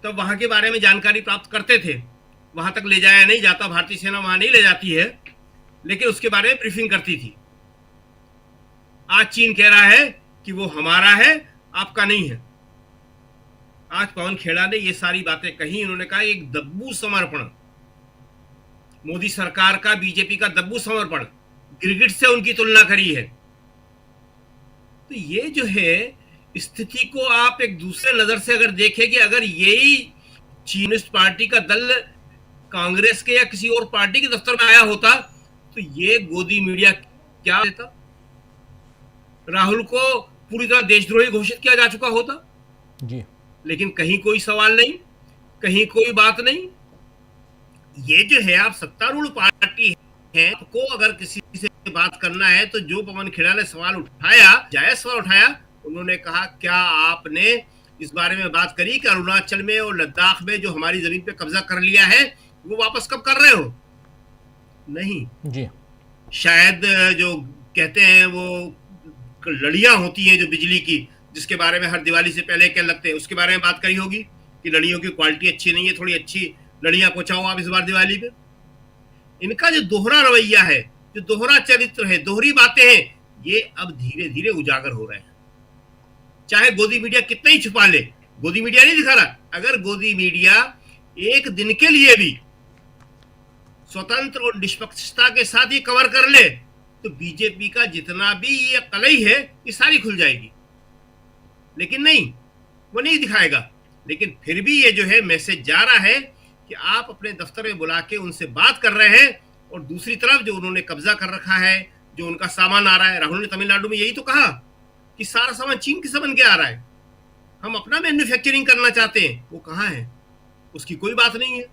तब वहां के बारे में जानकारी प्राप्त करते थे। वहां तक ले जाया नहीं जाता, भारतीय सेना वहां नहीं ले जाती है, लेकिन उसके बारे में ब्रीफिंग करती थी। आज चीन कह रहा है कि वो हमारा है, आपका नहीं है। आज पवन खेड़ा ने ये सारी बातें कही, उन्होंने कहा एक दब्बू समर्पण, मोदी सरकार का, बीजेपी का दब्बू समर्पण, गिरगिट से उनकी तुलना करी है। तो ये जो है स्थिति को आप एक दूसरे नजर से अगर देखें कि अगर यही कम्युनिस्ट पार्टी का दल कांग्रेस के या किसी और पार्टी के दफ्तर में आया होता तो ये गोदी मीडिया क्या देता, राहुल को पूरी तरह देशद्रोही घोषित किया जा चुका होता जी। लेकिन कहीं कोई सवाल नहीं, कहीं कोई बात नहीं। ये जो है आप सत्तारूढ़ पार्टी है, आपको अगर किसी से बात करना है तो जो पवन खेड़ा ने सवाल उठाया, जायज सवाल उठाया, उन्होंने कहा क्या आपने इस बारे में बात करी कि अरुणाचल में और लद्दाख में जो हमारी जमीन पे कब्जा कर लिया है वो वापस कब कर रहे हो? नहीं जी। शायद जो कहते हैं वो लड़ियां होती हैं जो बिजली की, जिसके बारे में हर दिवाली से पहले क्या लगते हैं, उसके बारे में बात करी होगी कि लड़ियों की क्वालिटी अच्छी नहीं है, थोड़ी अच्छी लड़ियां पहुंचाओ आप इस बार दिवाली पे। इनका जो दोहरा रवैया है, जो दोहरा चरित्र है, दोहरी बातें हैं, ये अब धीरे धीरे उजागर हो रहे हैं। चाहे गोदी मीडिया कितना ही छुपा ले, गोदी मीडिया नहीं दिखा रहा। अगर गोदी मीडिया एक दिन के लिए भी स्वतंत्र और निष्पक्षता के साथ ये कवर कर ले तो बीजेपी का जितना भी ये कलई है ये सारी खुल जाएगी। लेकिन नहीं, वो नहीं दिखाएगा। लेकिन फिर भी ये जो है मैसेज जा रहा है कि आप अपने दफ्तर में बुला के उनसे बात कर रहे हैं और दूसरी तरफ जो उन्होंने कब्जा कर रखा है, जो उनका सामान आ रहा है, राहुल ने तमिलनाडु में यही तो कहा कि सारा सामान चीन से बन के आ रहा है, हम अपना मैन्युफैक्चरिंग करना चाहते हैं, वो कहाँ है, उसकी कोई बात नहीं है।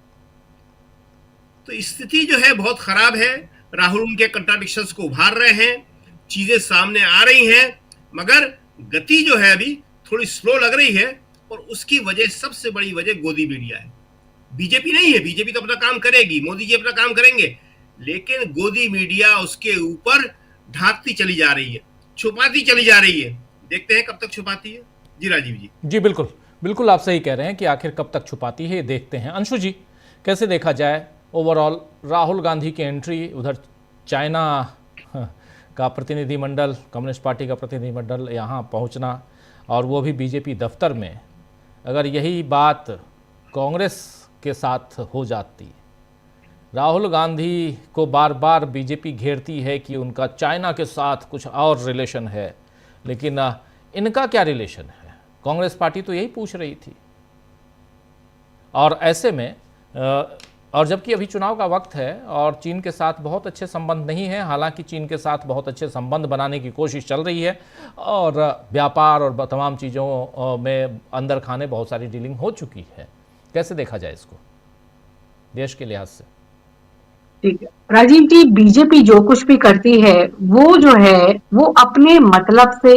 तो स्थिति जो है बहुत खराब है। राहुल उनके कंट्राडिक्शंस को उभार रहे हैं, चीजें सामने आ रही हैं, मगर गति जो है अभी थोड़ी स्लो लग रही है और उसकी वजह, सबसे बड़ी वजह गोदी मीडिया है, बीजेपी नहीं है। बीजेपी तो अपना काम करेगी, मोदी जी अपना काम करेंगे, लेकिन गोदी मीडिया उसके ऊपर ढांकती चली जा रही है, छुपाती चली जा रही है। देखते हैं कब तक छुपाती है। जी राजीव जी। जी बिल्कुल बिल्कुल, आप सही कह रहे हैं कि आखिर कब तक छुपाती है, देखते हैं। अंशु जी, कैसे देखा जाए ओवरऑल राहुल गांधी की एंट्री, उधर चाइना का प्रतिनिधिमंडल, कम्युनिस्ट पार्टी का प्रतिनिधिमंडल यहाँ पहुँचना, और वो भी बीजेपी दफ्तर में। अगर यही बात कांग्रेस के साथ हो जाती, राहुल गांधी को बार बार बीजेपी घेरती है कि उनका चाइना के साथ कुछ और रिलेशन है, लेकिन इनका क्या रिलेशन है, कांग्रेस पार्टी तो यही पूछ रही थी। और ऐसे में और जबकि अभी चुनाव का वक्त है और चीन के साथ बहुत अच्छे संबंध नहीं है, हालांकि चीन के साथ बहुत अच्छे संबंध बनाने की कोशिश चल रही है और व्यापार और तमाम चीज़ों में अंदर खाने बहुत सारी डीलिंग हो चुकी है। कैसे देखा जाए इसको देश के लिहाज से? ठीक है राजीव जी, बीजेपी जो कुछ भी करती है वो जो है वो अपने मतलब से,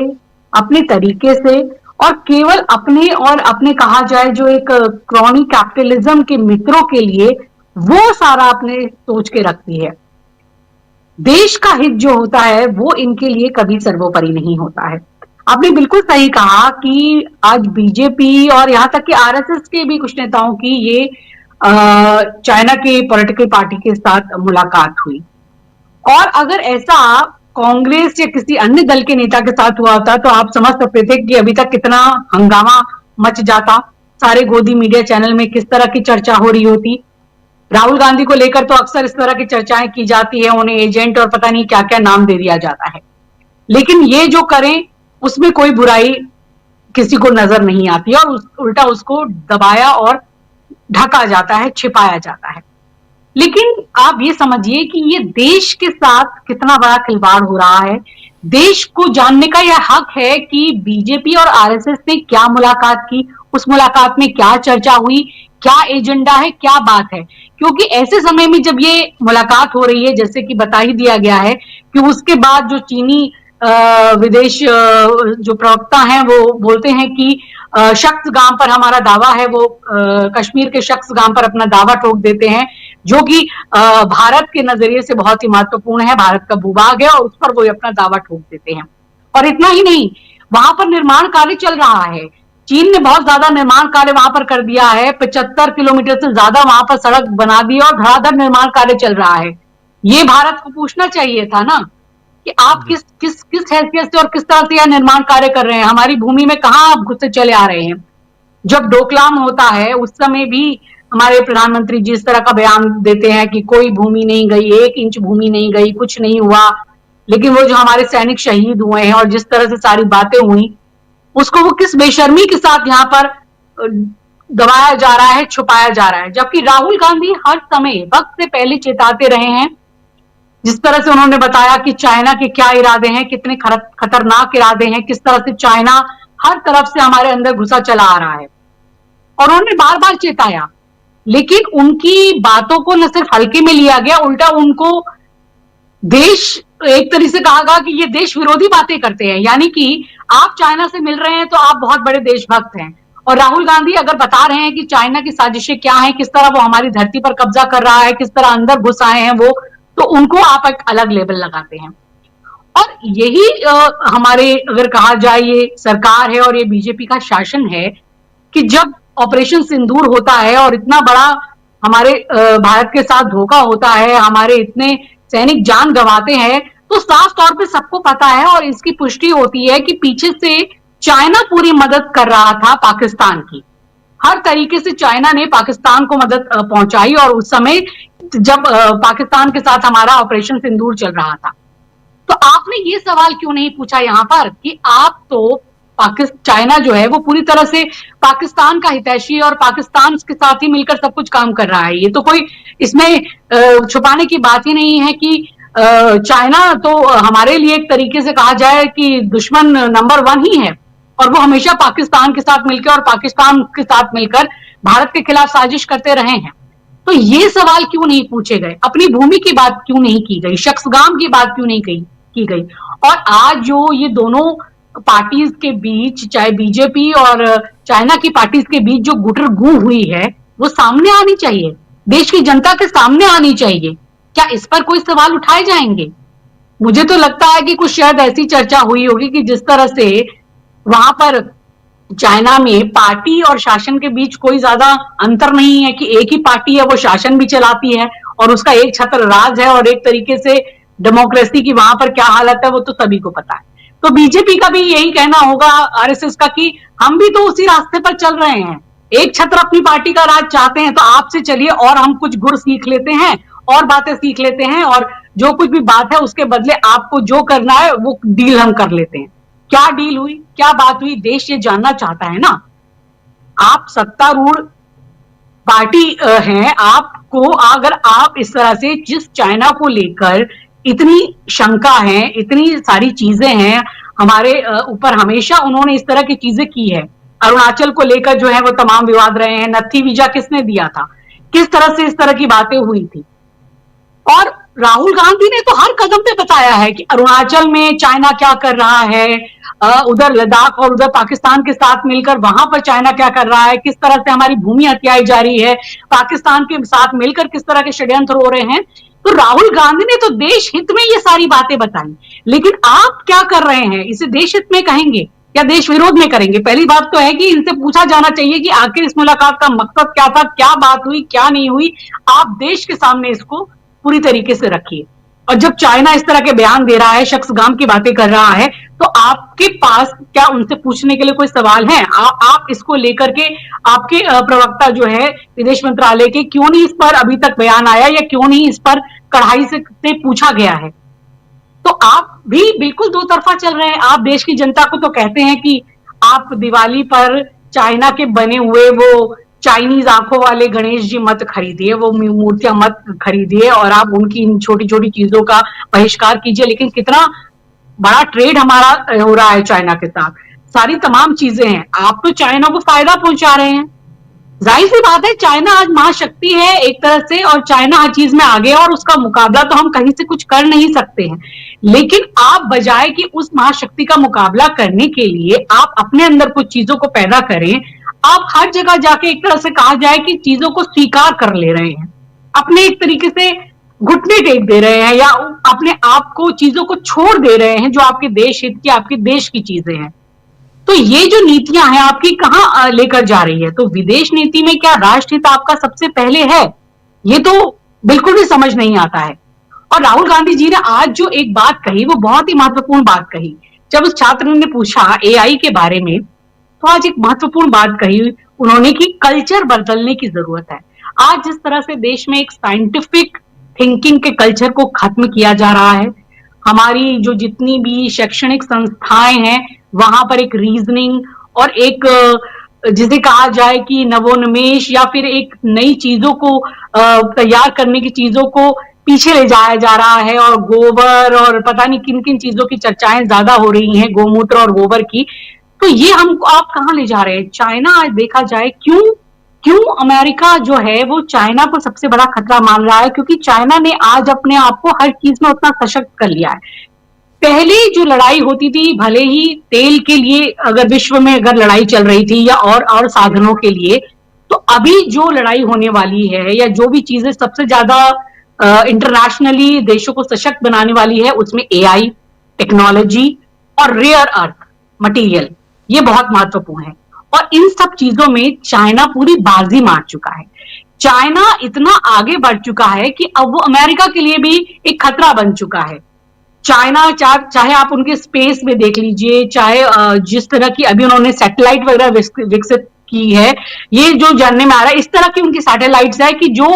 अपने तरीके से और केवल अपने और अपने कहा जाए जो एक क्रॉनी कैपिटलिज्म के मित्रों के लिए वो सारा अपने सोच के रखती है। देश का हित जो होता है वो इनके लिए कभी सर्वोपरि नहीं होता है। आपने बिल्कुल सही कहा कि आज बीजेपी और यहां तक कि आरएसएस के भी कुछ नेताओं की ये चाइना के पॉलिटिकल पार्टी के साथ मुलाकात हुई, और अगर ऐसा कांग्रेस या किसी अन्य दल के नेता के साथ हुआ होता तो आप समझ सकते थे कि अभी तक कितना हंगामा मच जाता, सारे गोदी मीडिया चैनल में किस तरह की चर्चा हो रही होती। राहुल गांधी को लेकर तो अक्सर इस तरह की चर्चाएं की जाती है, उन्हें एजेंट और पता नहीं क्या क्या नाम दे दिया जाता है, लेकिन ये जो करें उसमें कोई बुराई किसी को नजर नहीं आती और उल्टा उसको दबाया और ढका जाता है, छिपाया जाता है। लेकिन आप ये समझिए कि ये देश के साथ कितना बड़ा खिलवाड़ हो रहा है। देश को जानने का यह हक है कि बीजेपी और आरएसएस ने क्या मुलाकात की, उस मुलाकात में क्या चर्चा हुई, क्या एजेंडा है, क्या बात है। क्योंकि ऐसे समय में जब ये मुलाकात हो रही है, जैसे कि बता ही दिया गया है कि उसके बाद जो चीनी विदेश जो प्रवक्ता हैं वो बोलते हैं कि शख्स गांव पर हमारा दावा है, वो कश्मीर के शख्स गांव पर अपना दावा ठोक देते हैं, जो कि भारत के नजरिए से बहुत ही महत्वपूर्ण है, भारत का भूभाग है और उस पर वो अपना दावा ठोक देते हैं। और इतना ही नहीं, वहां पर निर्माण कार्य चल रहा है, चीन ने बहुत ज्यादा निर्माण कार्य वहां पर कर दिया है, 75 किलोमीटर से ज्यादा वहां पर सड़क बना दी और धड़ाधड़ निर्माण कार्य चल रहा है। ये भारत को पूछना चाहिए था ना कि आप किस हैसियत से और किस तरह से यह निर्माण कार्य कर रहे हैं, हमारी भूमि में कहां आप घुसते चले आ रहे हैं। जब डोकलाम होता है उस समय भी हमारे प्रधानमंत्री जी इस तरह का बयान देते हैं कि कोई भूमि नहीं गई, 1 इंच भूमि नहीं गई, कुछ नहीं हुआ। लेकिन वो जो हमारे सैनिक शहीद हुए हैं और जिस तरह से सारी बातें हुई, उसको वो किस बेशर्मी के साथ यहाँ पर दबाया जा रहा है, छुपाया जा रहा है। जबकि राहुल गांधी हर समय वक्त से पहले चेताते रहे हैं, जिस तरह से उन्होंने बताया कि चाइना के क्या इरादे हैं, कितने खतरनाक इरादे हैं, किस तरह से चाइना हर तरफ से हमारे अंदर घुसा चला आ रहा है, और उन्होंने बार बार चेताया। लेकिन उनकी बातों को न सिर्फ हल्के में लिया गया, उल्टा उनको देश एक तरह से कहा गया कि ये देश विरोधी बातें करते हैं, यानी कि आप चाइना से मिल रहे हैं तो आप बहुत बड़े देशभक्त हैं। और राहुल गांधी अगर बता रहे हैं कि चाइना की साजिशें क्या हैं, किस तरह वो हमारी धरती पर कब्जा कर रहा है, किस तरह अंदर घुस आए हैं वो, तो उनको आप एक अलग लेबल लगाते हैं। और यही हमारे अगर कहा जाए ये सरकार है और ये बीजेपी का शासन है कि जब ऑपरेशन सिंदूर होता है और इतना बड़ा हमारे भारत के साथ धोखा होता है, हमारे इतने सैनिक जान गंवाते हैं, तो साफ तौर पे सबको पता है और इसकी पुष्टि होती है कि पीछे से चाइना पूरी मदद कर रहा था पाकिस्तान की। हर तरीके से चाइना ने पाकिस्तान को मदद पहुंचाई और उस समय जब पाकिस्तान के साथ हमारा ऑपरेशन सिंदूर चल रहा था। तो आपने ये सवाल क्यों नहीं पूछा यहां पर कि आप तो चाइना जो है वो पूरी तरह से पाकिस्तान का हितैषी और पाकिस्तान के साथ ही मिलकर सब कुछ काम कर रहा है। ये तो कोई इसमें छुपाने की बात ही नहीं है कि चाइना तो हमारे लिए एक तरीके से कहा जाए कि दुश्मन नंबर 1 ही है, और वो हमेशा पाकिस्तान के साथ मिलकर और पाकिस्तान के साथ मिलकर भारत के खिलाफ साजिश करते रहे हैं। तो ये सवाल क्यों नहीं पूछे गए, अपनी भूमि की बात क्यों नहीं की गई, शख्सगाम की बात क्यों नहीं की गई। और आज जो ये दोनों पार्टीज के बीच, चाहे बीजेपी और चाइना की पार्टीज के बीच जो गुटरगू हुई है, वो सामने आनी चाहिए, देश की जनता के सामने आनी चाहिए। क्या इस पर कोई सवाल उठाए जाएंगे? मुझे तो लगता है कि कुछ शायद ऐसी चर्चा हुई होगी कि जिस तरह से वहां पर चाइना में पार्टी और शासन के बीच कोई ज्यादा अंतर नहीं है कि एक ही पार्टी है, वो शासन भी चलाती है और उसका एक छत्र राज है, और एक तरीके से डेमोक्रेसी की वहां पर क्या हालत है वो तो सभी को पता है। तो बीजेपी का भी यही कहना होगा आरएसएस का कि हम भी तो उसी रास्ते पर चल रहे हैं, एक छत्र अपनी पार्टी का राज चाहते हैं तो आपसे चलिए और हम कुछ गुर सीख लेते हैं और बातें सीख लेते हैं, और जो कुछ भी बात है उसके बदले आपको जो करना है वो डील हम कर लेते हैं। क्या डील हुई, क्या बात हुई, देश ये जानना चाहता है ना। आप सत्तारूढ़ पार्टी हैं, आपको अगर आप इस तरह से जिस चाइना को लेकर इतनी शंका है, इतनी सारी चीजें हैं हमारे ऊपर, हमेशा उन्होंने इस तरह की चीजें की है। अरुणाचल को लेकर जो है वो तमाम विवाद रहे हैं, नत्थी वीजा किसने दिया था, किस तरह से इस तरह की बातें हुई थी। और राहुल गांधी ने तो हर कदम पे बताया है कि अरुणाचल में चाइना क्या कर रहा है, उधर लद्दाख और उधर पाकिस्तान के साथ मिलकर वहां पर चाइना क्या कर रहा है, किस तरह से हमारी भूमि हत्याई जा रही है, पाकिस्तान के साथ मिलकर किस तरह के षड्यंत्र हो रहे हैं। तो राहुल गांधी ने तो देश हित में ये सारी बातें बताई, लेकिन आप क्या कर रहे हैं, इसे देश हित में कहेंगे या देश विरोध में करेंगे? पहली बात तो है कि इनसे पूछा जाना चाहिए कि आखिर इस मुलाकात का मकसद क्या था, क्या बात हुई, क्या नहीं हुई। आप देश के सामने इसको पूरी तरीके से रखिए। और जब चाइना इस तरह के बयान दे रहा है, शख्सगाम की बातें कर रहा है, तो आपके पास क्या उनसे पूछने के लिए कोई सवाल है? आप इसको लेकर के आपके प्रवक्ता जो है विदेश मंत्रालय के, क्यों नहीं इस पर अभी तक बयान आया या क्यों नहीं इस पर कड़ाई से पूछा गया है? तो आप भी बिल्कुल दो तरफा चल रहे हैं। आप देश की जनता को तो कहते हैं कि आप दिवाली पर चाइना के बने हुए वो चाइनीज आंखों वाले गणेश जी मत खरीदिए, वो मूर्तियां मत खरीदिए और आप उनकी इन छोटी छोटी चीजों का बहिष्कार कीजिए। लेकिन कितना बड़ा ट्रेड हमारा हो रहा है चाइना के साथ, सारी तमाम चीजें हैं, आप तो चाइना को फायदा पहुंचा रहे हैं। जाहिर सी बात है, चाइना आज महाशक्ति है एक तरह से, और चाइना हर चीज में आगे है और उसका मुकाबला तो हम कहीं से कुछ कर नहीं सकते हैं। लेकिन आप बजाय कि उस महाशक्ति का मुकाबला करने के लिए आप अपने अंदर कुछ चीजों को पैदा करें, आप हर जगह जाके एक तरह से कहा जाए कि चीजों को स्वीकार कर ले रहे हैं, अपने एक तरीके से घुटने टेक दे रहे हैं या अपने आप को चीजों को छोड़ दे रहे हैं जो आपके देश हित की, आपके देश की चीजें हैं। तो ये जो नीतियां हैं आपकी कहां लेकर जा रही है? तो विदेश नीति में क्या राष्ट्र हित आपका सबसे पहले है? ये तो बिल्कुल भी समझ नहीं आता है। और राहुल गांधी जी ने आज जो एक बात कही वो बहुत ही महत्वपूर्ण बात कही। जब उस छात्र ने पूछा एआई के बारे में, तो आज एक महत्वपूर्ण बात कही उन्होंने कि कल्चर बदलने की जरूरत है। आज जिस तरह से देश में एक साइंटिफिक थिंकिंग के कल्चर को खत्म किया जा रहा है, हमारी जो जितनी भी शैक्षणिक संस्थाएं हैं वहां पर एक रीजनिंग और एक जिसे कहा जाए कि नवोन्मेष या फिर एक नई चीजों को तैयार करने की चीजों को पीछे ले जाया जा रहा है, और गोबर और पता नहीं किन किन चीजों की चर्चाएं ज्यादा हो रही हैं, गोमूत्र और गोबर की। तो ये हमको आप कहां ले जा रहे हैं? चाइना आज देखा जाए क्यों अमेरिका जो है वो चाइना को सबसे बड़ा खतरा मान रहा है, क्योंकि चाइना ने आज अपने आप को हर चीज में उतना सशक्त कर लिया है। पहले जो लड़ाई होती थी, भले ही तेल के लिए अगर विश्व में अगर लड़ाई चल रही थी या और साधनों के लिए, तो अभी जो लड़ाई होने वाली है या जो भी चीजें सबसे ज्यादा इंटरनेशनली देशों को सशक्त बनाने वाली है, उसमें एआई, टेक्नोलॉजी और रेयर अर्थ मटेरियल, ये बहुत महत्वपूर्ण है। और इन सब चीजों में चाइना पूरी बाजी मार चुका है। चाइना इतना आगे बढ़ चुका है कि अब वो अमेरिका के लिए भी एक खतरा बन चुका है। चाइना चाहे आप उनके स्पेस में देख लीजिए, चाहे जिस तरह की अभी उन्होंने सैटेलाइट वगैरह विकसित की है, ये जो जानने में आ रहा है, इस तरह की उनकी सैटेलाइट्स है कि जो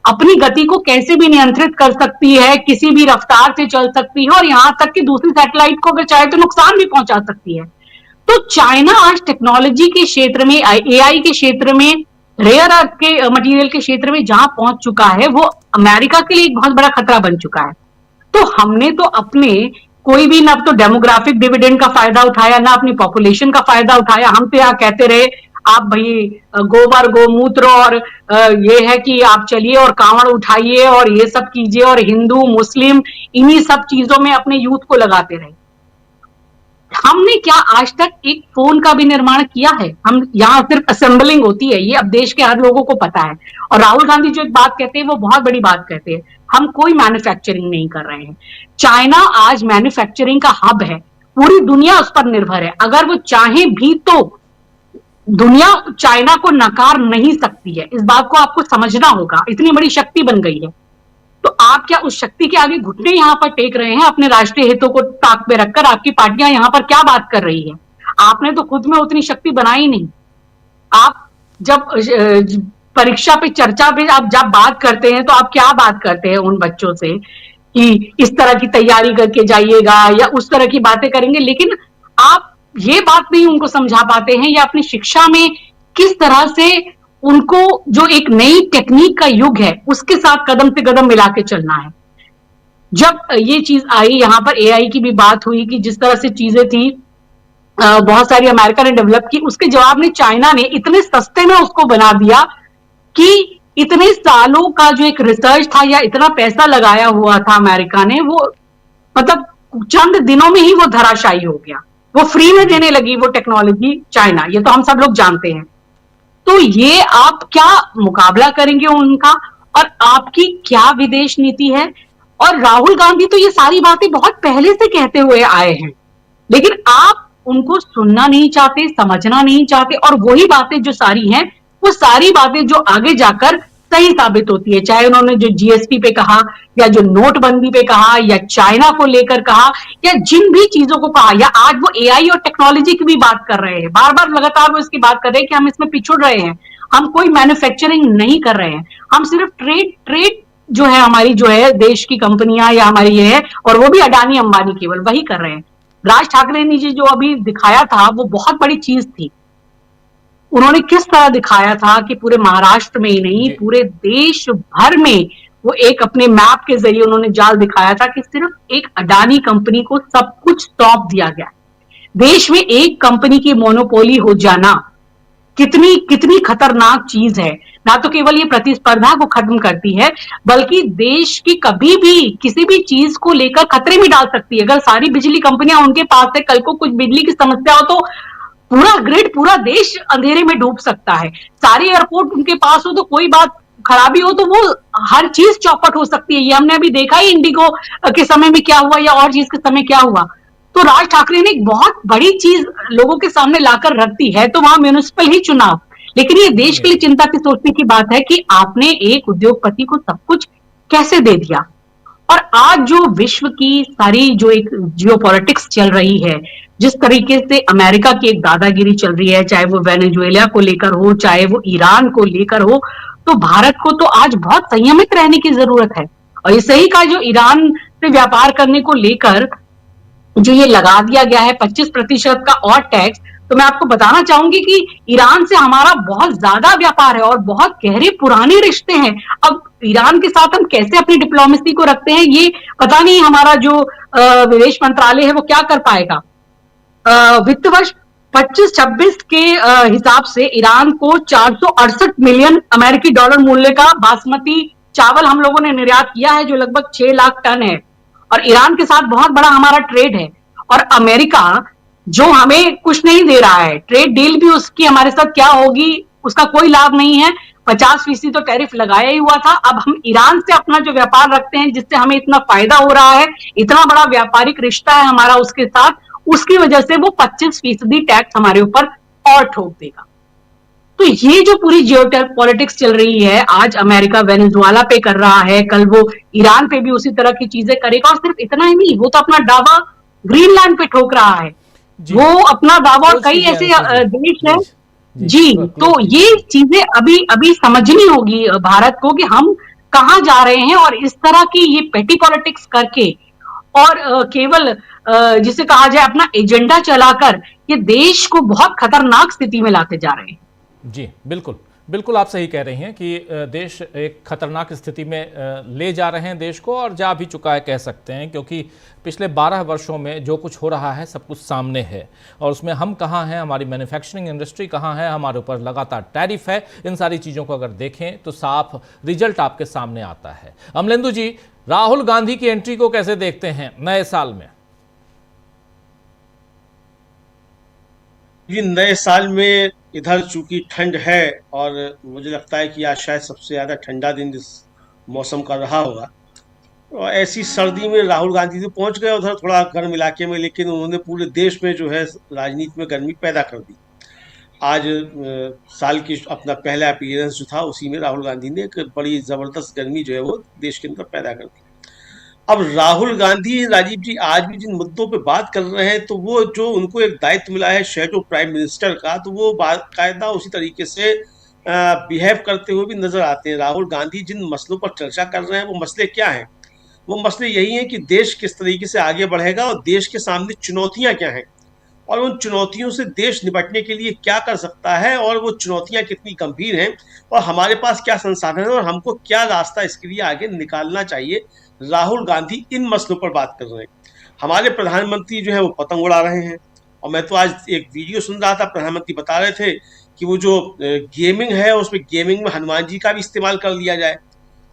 अपनी गति को कैसे भी नियंत्रित कर सकती है, किसी भी रफ्तार से चल सकती है और यहां तक कि दूसरी सैटेलाइट को अगर चाहे तो नुकसान भी पहुंचा सकती है। तो चाइना आज टेक्नोलॉजी के क्षेत्र में, एआई के क्षेत्र में, रेयर अर्थ के मटेरियल के क्षेत्र में जहां पहुंच चुका है, वो अमेरिका के लिए एक बहुत बड़ा खतरा बन चुका है। तो हमने तो अपने कोई भी ना तो डेमोग्राफिक डिविडेंड का फायदा उठाया, ना अपनी पॉपुलेशन का फायदा उठाया। हम तो यहाँ कहते रहे आप भाई गोबर गोमूत्र और ये है कि आप चलिए और कांवड़ उठाइए और ये सब कीजिए, और हिंदू मुस्लिम इन्हीं सब चीजों में अपने यूथ को लगाते रहे। हमने क्या आज तक एक फोन का भी निर्माण किया है? हम यहाँ सिर्फ असेंबलिंग होती है, ये अब देश के हर लोगों को पता है। और राहुल गांधी जो एक बात कहते हैं वो बहुत बड़ी बात कहते हैं, हम कोई मैन्युफैक्चरिंग नहीं कर रहे हैं। चाइना आज मैन्युफैक्चरिंग का हब है, पूरी दुनिया उस पर निर्भर है। अगर वो चाहे भी तो दुनिया चाइना को नकार नहीं सकती है, इस बात को आपको समझना होगा। इतनी बड़ी शक्ति बन गई है, तो आप क्या उस शक्ति के आगे घुटने यहां पर टेक रहे हैं अपने राष्ट्रीय हितों को ताक पे रखकर? आपकी पार्टियां यहां पर क्या बात कर रही है? आपने तो खुद में उतनी शक्ति बनाई नहीं। आप जब परीक्षा पे, चर्चा पे आप जब बात करते हैं तो आप क्या बात करते हैं उन बच्चों से कि इस तरह की तैयारी करके जाइएगा या उस तरह की बातें करेंगे, लेकिन आप ये बात नहीं उनको समझा पाते हैं या अपनी शिक्षा में किस तरह से उनको जो एक नई टेक्निक का युग है उसके साथ कदम से कदम मिला के चलना है। जब ये चीज आई, यहाँ पर एआई की भी बात हुई कि जिस तरह से चीजें थी, बहुत सारी अमेरिका ने डेवलप की, उसके जवाब में चाइना ने इतने सस्ते में उसको बना दिया कि इतने सालों का जो एक रिसर्च था या इतना पैसा लगाया हुआ था अमेरिका ने, वो मतलब चंद दिनों में ही वो धराशायी हो गया। वो फ्री में देने लगी वो टेक्नोलॉजी चाइना, ये तो हम सब लोग जानते हैं। तो ये आप क्या मुकाबला करेंगे उनका, और आपकी क्या विदेश नीति है? और राहुल गांधी तो ये सारी बातें बहुत पहले से कहते हुए आए हैं, लेकिन आप उनको सुनना नहीं चाहते, समझना नहीं चाहते, और वही बातें जो सारी हैं, वो सारी बातें जो आगे जाकर सही साबित होती है। चाहे उन्होंने जो जीएसटी पे कहा, या जो नोटबंदी पे कहा, या चाइना को लेकर कहा, या जिन भी चीजों को कहा, या आज वो एआई और टेक्नोलॉजी की भी बात कर रहे हैं, बार बार लगातार वो इसकी बात कर रहे हैं कि हम इसमें पिछड़ रहे हैं, हम कोई मैन्युफैक्चरिंग नहीं कर रहे हैं, हम सिर्फ ट्रेड जो है हमारी, जो है देश की कंपनियां या हमारी ये है, और वो भी अडानी अंबानी केवल वही कर रहे हैं। राज ठाकरे ने जी जो अभी दिखाया था वो बहुत बड़ी चीज थी। उन्होंने किस तरह दिखाया था कि पूरे महाराष्ट्र में ही नहीं, पूरे देश भर में वो एक अपने मैप के जरिए उन्होंने जाल दिखाया था कि सिर्फ एक अडानी कंपनी को सब कुछ सौंप दिया गया। देश में एक कंपनी की मोनोपोली हो जाना कितनी कितनी खतरनाक चीज है। ना तो केवल ये प्रतिस्पर्धा को खत्म करती है, बल्कि देश की कभी भी किसी भी चीज को लेकर खतरे में डाल सकती है। अगर सारी बिजली कंपनियां उनके पास है, कल को कुछ बिजली की समस्या हो तो पूरा ग्रिड, पूरा देश अंधेरे में डूब सकता है। सारे एयरपोर्ट उनके पास हो तो कोई बात खराबी हो तो वो हर चीज चौपट हो सकती है। ये हमने अभी देखा ही इंडिगो के समय में क्या हुआ, या और चीज के समय क्या हुआ। तो राज ठाकरे ने एक बहुत बड़ी चीज लोगों के सामने लाकर रख दी है, तो वहां म्युनिसिपल ही चुनाव, लेकिन ये देश के लिए चिंता की सोचने की बात है कि आपने एक उद्योगपति को सब कुछ कैसे दे दिया। और आज जो विश्व की सारी जो एक जियोपॉलिटिक्स चल रही है, जिस तरीके से अमेरिका की एक दादागिरी चल रही है, चाहे वो वेनेजुएला को लेकर हो, चाहे वो ईरान को लेकर हो, तो भारत को तो आज बहुत संयमित रहने की जरूरत है। और ये सही कहा, जो ईरान से व्यापार करने को लेकर जो ये लगा दिया गया है 25% का और टैक्स, तो मैं आपको बताना चाहूंगी कि ईरान से हमारा बहुत ज्यादा व्यापार है और बहुत गहरे पुराने रिश्ते हैं। अब ईरान के साथ हम कैसे अपनी डिप्लोमेसी को रखते हैं, ये पता नहीं हमारा जो विदेश मंत्रालय है वो क्या कर पाएगा। वित्त वर्ष 25-26 के हिसाब से ईरान को 468 मिलियन अमेरिकी डॉलर मूल्य का बासमती चावल हम लोगों ने निर्यात किया है, जो लगभग 6 लाख टन है। और ईरान के साथ बहुत बड़ा हमारा ट्रेड है, और अमेरिका जो हमें कुछ नहीं दे रहा है, ट्रेड डील भी उसकी हमारे साथ क्या होगी उसका कोई लाभ नहीं है। 50% तो टैरिफ लगाया ही हुआ था। अब हम ईरान से अपना जो व्यापार रखते हैं, जिससे हमें इतना फायदा हो रहा है, इतना बड़ा व्यापारिक रिश्ता है हमारा उसके साथ, उसकी वजह से वो 25% टैक्स हमारे ऊपर और ठोक देगा। तो ये जो पूरी जियोपॉलिटिक्स चल रही है, आज अमेरिका वेनेजुएला पे कर रहा है, कल वो ईरान पे भी उसी तरह की चीजें करेगा। और सिर्फ इतना ही नहीं, वो तो अपना दावा ग्रीनलैंड पे ठोक रहा है, वो अपना दावा, और कई ऐसे देश है जी। तो ये चीजें अभी अभी समझनी होगी भारत को कि हम कहाँ जा रहे हैं, और इस तरह की ये पेटी पॉलिटिक्स करके और केवल जिसे कहा जाए अपना एजेंडा चलाकर ये देश को बहुत खतरनाक स्थिति में लाते जा रहे हैं। जी बिल्कुल बिल्कुल, आप सही कह रही हैं कि देश एक खतरनाक स्थिति में ले जा रहे हैं देश को, और जा भी चुका है कह सकते हैं, क्योंकि पिछले 12 वर्षों में जो कुछ हो रहा है सब कुछ सामने है, और उसमें हम कहाँ हैं, हमारी मैन्युफैक्चरिंग इंडस्ट्री कहाँ है, हमारे ऊपर लगातार टैरिफ है। इन सारी चीज़ों को अगर देखें तो साफ रिजल्ट आपके सामने आता है। अमलेंदु जी, राहुल गांधी की एंट्री को कैसे देखते हैं नए साल में? ये नए साल में इधर चूंकि ठंड है, और मुझे लगता है कि आज शायद सबसे ज़्यादा ठंडा दिन इस मौसम का रहा होगा, और ऐसी सर्दी में राहुल गांधी तो पहुंच गए उधर थोड़ा गर्म इलाके में, लेकिन उन्होंने पूरे देश में जो है राजनीति में गर्मी पैदा कर दी। आज साल की अपना पहला अपीयरेंस जो था उसी में राहुल गांधी ने एक बड़ी ज़बरदस्त गर्मी जो है वो देश के अंदर पैदा कर दी। अब राहुल गांधी, राजीव जी, आज भी जिन मुद्दों पे बात कर रहे हैं, तो वो जो उनको एक दायित्व मिला है शैडो प्राइम मिनिस्टर का, तो वो बाकायदा उसी तरीके से बिहेव करते हुए भी नजर आते हैं। राहुल गांधी जिन मसलों पर चर्चा कर रहे हैं वो मसले क्या हैं? वो मसले यही हैं कि देश किस तरीके से आगे बढ़ेगा और देश के सामने चुनौतियां क्या हैं, और उन चुनौतियों से देश निपटने के लिए क्या कर सकता है और वो चुनौतियां कितनी गंभीर हैं और हमारे पास क्या संसाधन है और हमको क्या रास्ता इसके लिए आगे निकालना चाहिए। राहुल गांधी इन मसलों पर बात कर रहे हैं। हमारे प्रधानमंत्री जो है वो पतंग उड़ा रहे हैं। और मैं तो आज एक वीडियो सुन रहा था, प्रधानमंत्री बता रहे थे कि वो जो गेमिंग है उसमें गेमिंग में हनुमान जी का भी इस्तेमाल कर लिया जाए,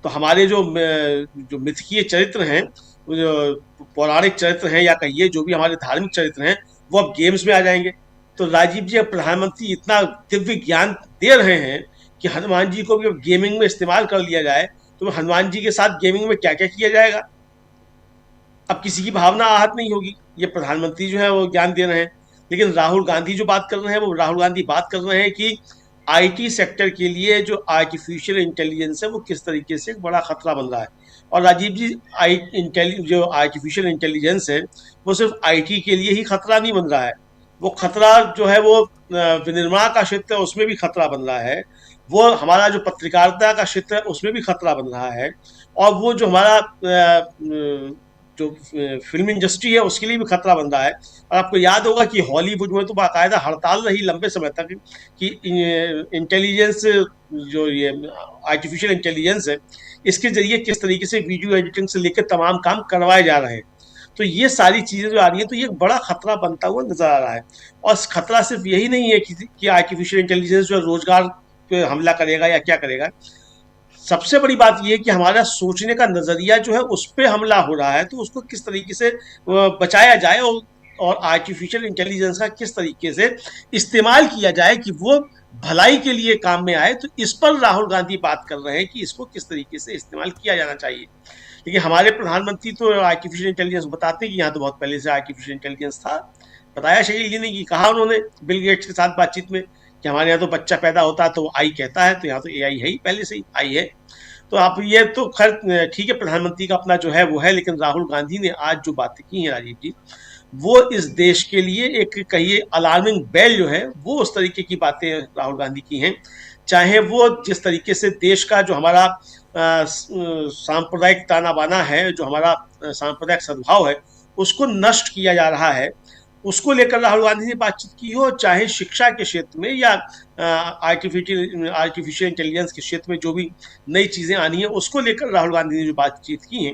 तो हमारे जो मिथकीय चरित्र हैं, जो पौराणिक चरित्र हैं या कहिए जो भी हमारे धार्मिक चरित्र हैं, वो अब गेम्स में आ जाएंगे। तो राजीव जी, अब प्रधानमंत्री इतना दिव्य ज्ञान दे रहे हैं कि हनुमान जी को भी अब गेमिंग में इस्तेमाल कर लिया जाए, तो हनुमान जी के साथ गेमिंग में क्या क्या किया जाएगा, अब किसी की भावना आहत नहीं होगी। ये प्रधानमंत्री जो है वो ज्ञान दे रहे हैं। लेकिन राहुल गांधी जो बात कर रहे हैं, वो राहुल गांधी बात कर रहे हैं कि आईटी सेक्टर के लिए जो आर्टिफिशियल इंटेलिजेंस है वो किस तरीके से एक बड़ा खतरा बन रहा है। और राजीव जी, जो आर्टिफिशियल इंटेलिजेंस है वो सिर्फ आईटी के लिए ही खतरा नहीं बन रहा है, वो खतरा जो है वो विनिर्माण का क्षेत्र है उसमें भी खतरा बन रहा है, वो हमारा जो पत्रकारिता का क्षेत्र है उसमें भी खतरा बन रहा है, और वो जो हमारा जो फिल्म इंडस्ट्री है उसके लिए भी खतरा बन रहा है। और आपको याद होगा कि हॉलीवुड में तो बाकायदा हड़ताल रही लंबे समय तक कि इंटेलिजेंस, जो ये आर्टिफिशियल इंटेलिजेंस है, इसके जरिए किस तरीके से वीडियो एडिटिंग से लेकर तमाम काम करवाए जा रहे हैं। तो ये सारी चीज़ें जो आ रही हैं, तो ये एक बड़ा खतरा बनता हुआ नजर आ रहा है। और खतरा सिर्फ यही नहीं है कि आर्टिफिशियल इंटेलिजेंस जो रोजगार पे हमला करेगा या क्या करेगा। सबसे बड़ी बात यह है कि हमारा सोचने का नजरिया जो है उस पर हमला हो रहा है, तो उसको किस तरीके से बचाया जाए और आर्टिफिशियल इंटेलिजेंस का किस तरीके से इस्तेमाल किया जाए कि वो भलाई के लिए काम में आए। तो इस पर राहुल गांधी बात कर रहे हैं कि इसको किस तरीके से इस्तेमाल किया जाना चाहिए। लेकिन हमारे प्रधानमंत्री तो आर्टिफिशियल इंटेलिजेंस बताते हैं कि यहाँ तो बहुत पहले से आर्टिफिशियल इंटेलिजेंस था, बताया शैली ने कि कहा उन्होंने बिल गेट्स के साथ बातचीत में कि हमारे यहाँ तो बच्चा पैदा होता है तो वो आई कहता है, तो यहाँ तो एआई है ही, पहले से ही आई है। तो आप ये तो खैर ठीक है, प्रधानमंत्री का अपना जो है वो है, लेकिन राहुल गांधी ने आज जो बातें की हैं राजीव जी, वो इस देश के लिए एक कहिए अलार्मिंग बेल जो है, वो उस तरीके की बातें राहुल गांधी की हैं। चाहे वो जिस तरीके से देश का जो हमारा सांप्रदायिक ताना बाना है, जो हमारा सांप्रदायिक सद्भाव है, उसको नष्ट किया जा रहा है, उसको लेकर राहुल गांधी ने बातचीत की हो, चाहे शिक्षा के क्षेत्र में या आर्टिफिशियल इंटेलिजेंस के क्षेत्र में जो भी नई चीज़ें आनी है उसको लेकर राहुल गांधी ने जो बातचीत की है,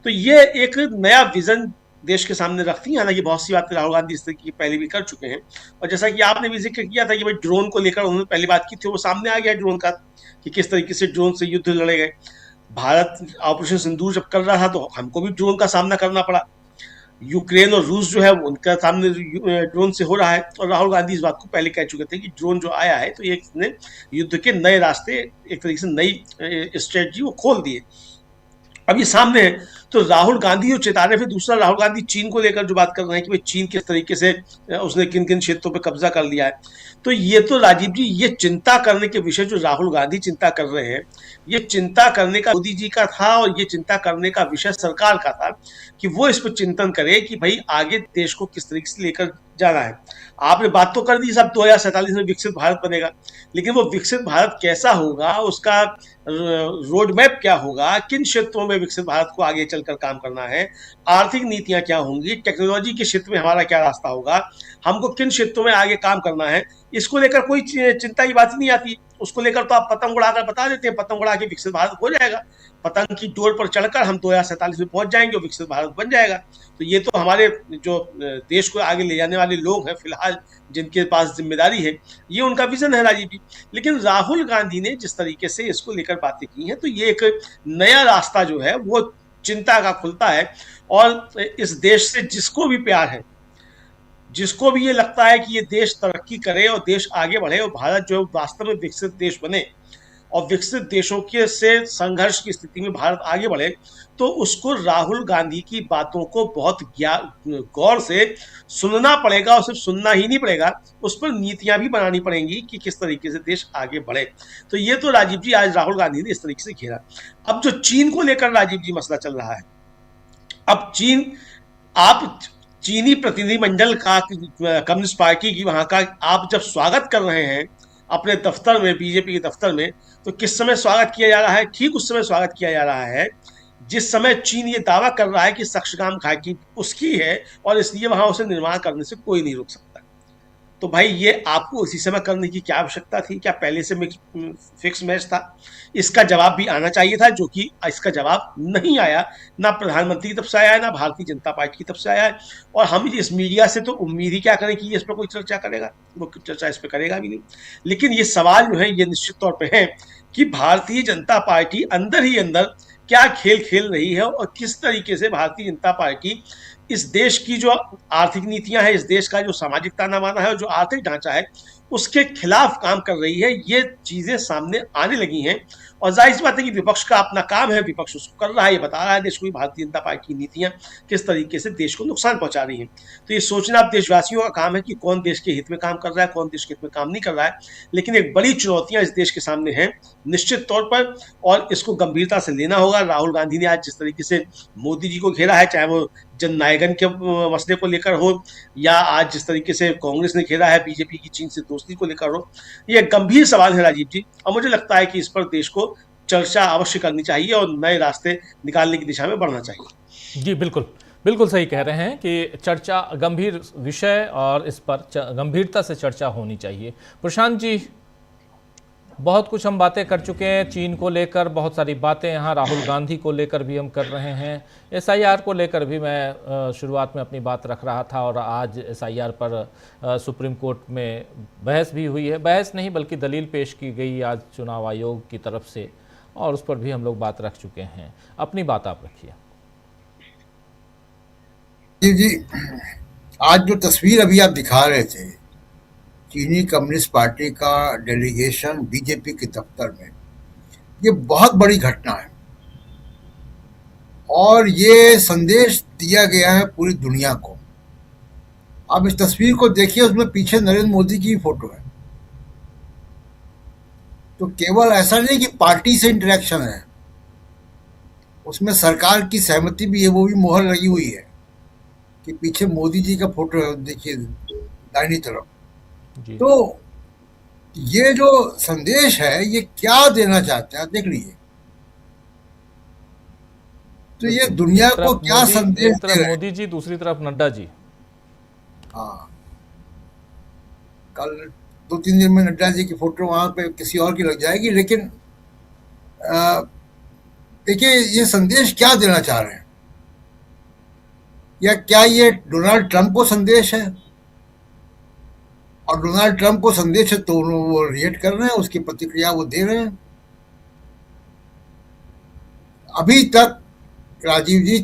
तो ये एक नया विजन देश के सामने रखती हैं। हालांकि बहुत सी बातें राहुल गांधी इस तरीके की पहले भी कर चुके हैं, और जैसा कि आपने भी जिक्र किया था कि भाई ड्रोन को लेकर उन्होंने पहली बात की थी, वो सामने आ गया ड्रोन का कि किस तरीके से ड्रोन से युद्ध लड़े गए। भारत ऑपरेशन सिंदूर जब कर रहा था तो हमको भी ड्रोन का सामना करना पड़ा। यूक्रेन और रूस जो है उनका सामने ड्रोन से हो रहा है, और राहुल गांधी इस बात को पहले कह चुके थे कि ड्रोन जो आया है तो एक ने युद्ध के नए रास्ते, एक तरीके से नई स्ट्रेटजी वो खोल दिए, अब ये सामने है। तो राहुल गांधी जो चेता रहे, फिर दूसरा राहुल गांधी चीन को लेकर जो बात कर रहे हैं कि भाई चीन किस तरीके से उसने किन किन क्षेत्रों पे कब्जा कर लिया है। तो ये तो राजीव जी, ये चिंता करने के विषय जो राहुल गांधी चिंता कर रहे हैं, ये चिंता करने का मोदी जी का था, और ये चिंता करने का विषय सरकार का था कि वो इस पर चिंतन करे कि भाई आगे देश को किस तरीके से लेकर जाना है। आपने बात तो कर दी साहब 2047 में विकसित भारत बनेगा, लेकिन वो विकसित भारत कैसा होगा, उसका रोड मैप क्या होगा, किन क्षेत्रों में विकसित भारत को आगे चलकर काम करना है, आर्थिक नीतियां क्या होंगी, टेक्नोलॉजी के क्षेत्र में हमारा क्या रास्ता होगा, हमको किन क्षेत्रों में आगे काम करना है, इसको लेकर कोई चिंता की बात नहीं आती। उसको लेकर तो आप पतंग उड़ाकर बता देते हैं, पतंग उड़ा के विकसित भारत हो जाएगा, पतंग की डोर पर चढ़कर हम 2047 में पहुंच जाएंगे और विकसित भारत बन जाएगा। तो ये तो हमारे जो देश को आगे ले जाने वाले लोग हैं फिलहाल, जिनके पास जिम्मेदारी है, ये उनका विजन है राजीव जी। लेकिन राहुल गांधी ने जिस तरीके से इसको लेकर बातें की हैं, तो ये एक नया रास्ता जो है वो चिंता का खुलता है। और इस देश से जिसको भी प्यार है, जिसको भी ये लगता है कि ये देश तरक्की करे और देश आगे बढ़े और भारत जो वास्तव में विकसित देश बने और विकसित देशों के से संघर्ष की स्थिति में भारत आगे बढ़े, तो उसको राहुल गांधी की बातों को बहुत गौर से सुनना पड़ेगा, और सिर्फ सुनना ही नहीं पड़ेगा, उस पर नीतियां भी बनानी पड़ेंगी कि किस तरीके से देश आगे बढ़े। तो ये तो राजीव जी आज राहुल गांधी ने इस तरीके से घेरा। अब जो चीन को लेकर राजीव जी मसला चल रहा है, अब चीन, आप चीनी प्रतिनिधिमंडल का, कम्युनिस्ट पार्टी की वहां का आप जब स्वागत कर रहे हैं अपने दफ्तर में, बीजेपी के दफ्तर में, तो किस समय स्वागत किया जा रहा है? ठीक उस समय स्वागत किया जा रहा है जिस समय चीन ये दावा कर रहा है कि सक्शगाम घाटी उसकी है और इसलिए वहां उसे निर्माण करने से कोई नहीं रोक सकता। तो भाई ये आपको उसी समय करने की क्या आवश्यकता थी? क्या पहले से फिक्स मैच था? इसका जवाब भी आना चाहिए था, जो कि इसका जवाब नहीं आया। ना प्रधानमंत्री की तरफ से आया है, ना भारतीय जनता पार्टी की तरफ से आया है। और हम इस मीडिया से तो उम्मीद ही क्या करें कि इस पर कोई चर्चा करेगा? वो चर्चा इस पर करेगा भी नहीं। लेकिन ये सवाल जो है ये निश्चित तौर पर है कि भारतीय जनता पार्टी अंदर ही अंदर क्या खेल खेल रही है और किस तरीके से भारतीय जनता पार्टी इस देश की जो आर्थिक नीतियां हैं, इस देश का जो सामाजिक ताना बाना है और जो आर्थिक ढांचा है, उसके खिलाफ काम कर रही है। ये चीजें सामने आने लगी हैं और जाहिर सी बात है कि विपक्ष का अपना काम है, विपक्ष उसको कर रहा है, ये बता रहा है देश को कि भारतीय जनता पार्टी की नीतियां किस तरीके से देश को नुकसान पहुंचा रही हैं। तो ये सोचना अब देशवासियों का काम है कि कौन देश के हित में काम कर रहा है, कौन देश के हित में काम नहीं कर रहा है। लेकिन एक बड़ी चुनौतियां इस देश के सामने हैं निश्चित तौर पर, और इसको गंभीरता से लेना होगा। राहुल गांधी ने आज जिस तरीके से मोदी जी को घेरा है, चाहे वो जन नायकन के मसले को लेकर हो या आज जिस तरीके से कांग्रेस ने घेरा है बीजेपी की चीन से दोस्ती को लेकर हो, ये गंभीर सवाल है राजीव जी। और मुझे लगता है कि इस पर देश को चर्चा अवश्य करनी चाहिए और नए रास्ते निकालने की दिशा में बढ़ना चाहिए। जी बिल्कुल, बिल्कुल सही कह रहे हैं कि चर्चा गंभीर विषय और इस पर गंभीरता से चर्चा होनी चाहिए। प्रशांत जी, बहुत कुछ हम बातें कर चुके हैं चीन को लेकर, बहुत सारी बातें यहाँ राहुल गांधी को लेकर भी हम कर रहे हैं, एसआईआर को लेकर भी मैं शुरुआत में अपनी बात रख रहा था और आज एसआईआर पर सुप्रीम कोर्ट में बहस भी हुई है। बहस नहीं बल्कि दलील पेश की गई आज चुनाव आयोग की तरफ से और उस पर भी हम लोग बात रख चुके हैं। अपनी बात आप रखिए। जी, आज जो तस्वीर अभी आप दिखा रहे थे चीनी कम्युनिस्ट पार्टी का डेलीगेशन बीजेपी के दफ्तर में, ये बहुत बड़ी घटना है और ये संदेश दिया गया है पूरी दुनिया को। आप इस तस्वीर को देखिए, उसमें पीछे नरेंद्र मोदी की फोटो है। तो केवल ऐसा नहीं कि पार्टी से इंटरेक्शन है, उसमें सरकार की सहमति भी है, वो भी मोहर लगी हुई है कि पीछे मोदी जी का फोटो है, देखिए दाहिनी तरफ। तो ये जो संदेश है ये क्या देना चाहते हैं देख लीजिए। तो ये दुनिया को क्या संदेश दे रहे हैं? मोदी जी, दूसरी तरफ नड्डा जी। हाँ, कल 2-3 दिन में नड्डा जी की फोटो वहां पे किसी और की लग जाएगी। लेकिन देखिए ये संदेश क्या देना चाह रहे हैं, या क्या ये डोनाल्ड ट्रंप को संदेश है? और डोनाल्ड ट्रंप को संदेश है तो वो रिएक्ट कर रहे हैं, उसकी प्रतिक्रिया वो दे रहे हैं। अभी तक राजीव जी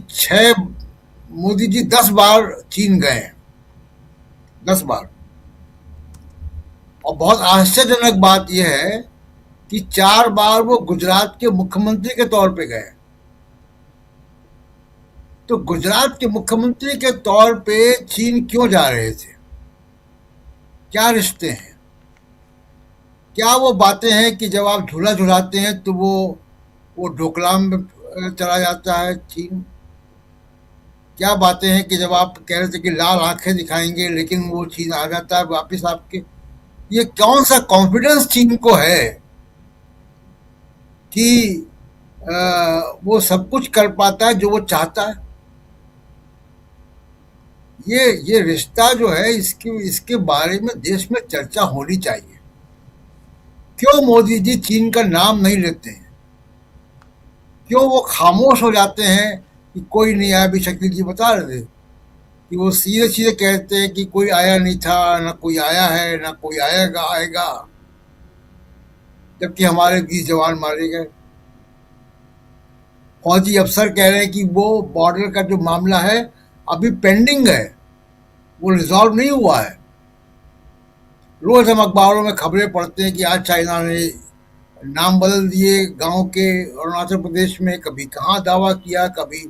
मोदी जी 10 बार चीन गए हैं, 10 बार। और बहुत आश्चर्यजनक बात यह है कि 4 बार वो गुजरात के मुख्यमंत्री के तौर पे गए। तो गुजरात के मुख्यमंत्री के तौर पे चीन क्यों जा रहे थे? क्या रिश्ते हैं? क्या वो बातें हैं कि जब आप झूला झुलाते हैं तो वो डोकलाम में चला जाता है चीन? क्या बातें हैं कि जब आप कह रहे थे कि लाल आंखें दिखाएंगे लेकिन वो चीन आ जाता है वापिस आपके? ये कौन सा कॉन्फिडेंस चीन को है कि वो सब कुछ कर पाता है जो वो चाहता है? ये रिश्ता जो है इसके बारे में देश में चर्चा होनी चाहिए। क्यों मोदी जी चीन का नाम नहीं लेते हैं? क्यों वो खामोश हो जाते हैं कि कोई नहीं आया? अभी शकील जी बता रहे थे कि वो सीधे सीधे कहते हैं कि कोई आया नहीं था, ना कोई आया है, ना कोई आएगा, जबकि हमारे 20 जवान मारे गए। फौजी अफसर कह रहे हैं कि वो बॉर्डर का जो मामला है अभी पेंडिंग है, वो रिजॉल्व नहीं हुआ है। रोज हम अखबारों में खबरें पढ़ते हैं कि आज चाइना ने नाम बदल दिए गांव के अरुणाचल प्रदेश में, कभी कहाँ दावा किया, कभी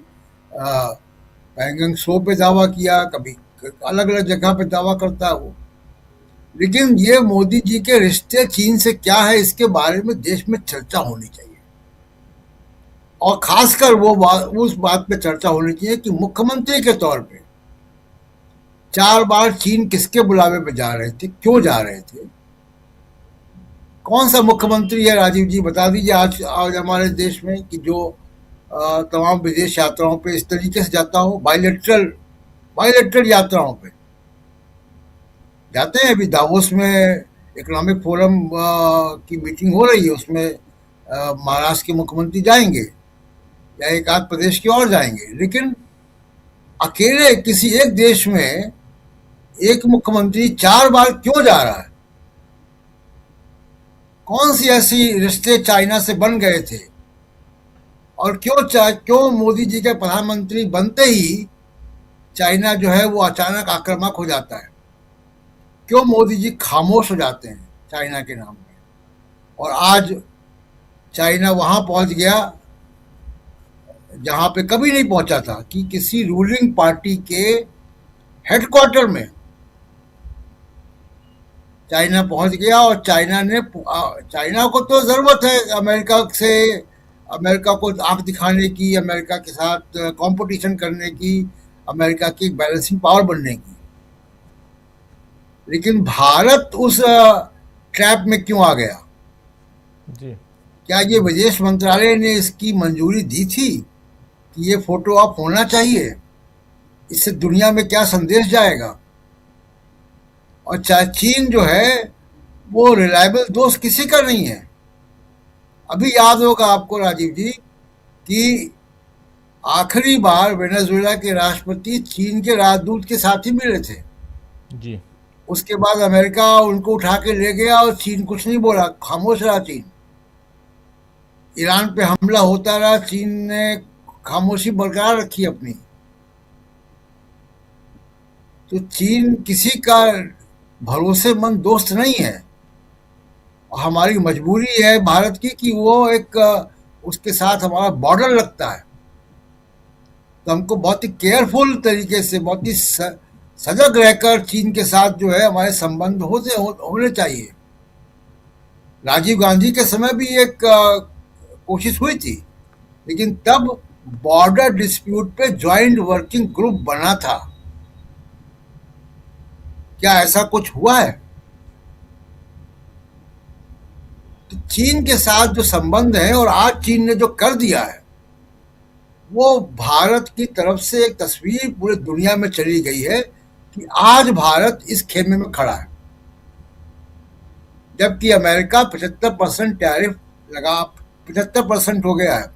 पैंगोंग त्सो पे दावा किया, कभी अलग अलग जगह पे दावा करता है वो। लेकिन ये मोदी जी के रिश्ते चीन से क्या है, इसके बारे में देश में चर्चा होनी चाहिए। और खासकर उस बात पे चर्चा होनी चाहिए कि मुख्यमंत्री के तौर पे 4 बार चीन किसके बुलावे पे जा रहे थे, क्यों जा रहे थे? कौन सा मुख्यमंत्री है राजीव जी बता दीजिए आज हमारे देश में कि जो तमाम विदेश यात्राओं पे इस तरीके से जाता हो, बायलैटरल यात्राओं पे जाते हैं। अभी दावोस में इकोनॉमिक फोरम की मीटिंग हो रही है, उसमें महाराष्ट्र के मुख्यमंत्री जाएंगे या एक आध प्रदेश की और जाएंगे, लेकिन अकेले किसी एक देश में एक मुख्यमंत्री 4 बार क्यों जा रहा है? कौन सी ऐसी रिश्ते चाइना से बन गए थे, और क्यों मोदी जी के प्रधानमंत्री बनते ही चाइना जो है वो अचानक आक्रामक हो जाता है? क्यों मोदी जी खामोश हो जाते हैं चाइना के नाम पे? और आज चाइना वहां पहुंच गया जहां पे कभी नहीं पहुंचा था, कि किसी रूलिंग पार्टी के हेडक्वार्टर में चाइना पहुंच गया। और चाइना को तो जरूरत है अमेरिका को आंख दिखाने की, अमेरिका के साथ कंपटीशन करने की, अमेरिका की बैलेंसिंग पावर बनने की, लेकिन भारत उस ट्रैप में क्यों आ गया? जी। क्या ये विदेश मंत्रालय ने इसकी मंजूरी दी थी कि ये फोटो ऑप होना चाहिए? इससे दुनिया में क्या संदेश जाएगा? और चीन जो है वो रिलायबल दोस्त किसी का नहीं है। अभी याद होगा आपको राजीव जी कि आखिरी बार वेनेजुएला के राष्ट्रपति चीन के राजदूत के साथ ही मिले थे। जी। उसके बाद अमेरिका उनको उठा के ले गया और चीन कुछ नहीं बोला, खामोश रहा चीन। ईरान पे हमला होता रहा, चीन ने खामोशी बरकरार रखी अपनी। तो चीन किसी का भरोसेमंद दोस्त नहीं है, और हमारी मजबूरी है भारत की कि वो उसके साथ हमारा बॉर्डर लगता है, तो हमको बहुत ही केयरफुल तरीके से, बहुत ही सजग रहकर चीन के साथ जो है हमारे संबंध होने चाहिए। राजीव गांधी के समय भी एक कोशिश हुई थी, लेकिन तब बॉर्डर डिस्प्यूट पे ज्वाइंट वर्किंग ग्रुप बना था। क्या ऐसा कुछ हुआ है? तो चीन के साथ जो संबंध है, और आज चीन ने जो कर दिया है, वो भारत की तरफ से एक तस्वीर पूरी दुनिया में चली गई है कि आज भारत इस खेमे में खड़ा है। जबकि अमेरिका 75% टैरिफ लगा, 75% हो गया है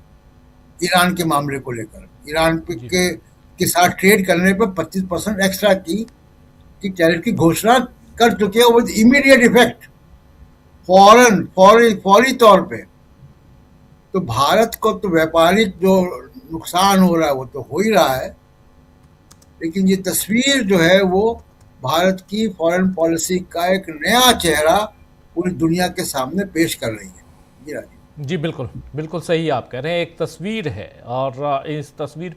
ईरान के मामले को लेकर। ईरान के साथ ट्रेड करने पर 25% एक्स्ट्रा की टैरिफ की घोषणा कर चुके हैं विद इमीडिएट इफेक्ट, फौरी तौर पे। तो भारत को तो व्यापारिक जो नुकसान हो रहा है वो तो हो ही रहा है, लेकिन ये तस्वीर जो है वो भारत की फॉरेन पॉलिसी का एक नया चेहरा पूरी दुनिया के सामने पेश कर रही है। जी राजीव जी, बिल्कुल बिल्कुल सही आप कह रहे हैं। एक तस्वीर है, और इस तस्वीर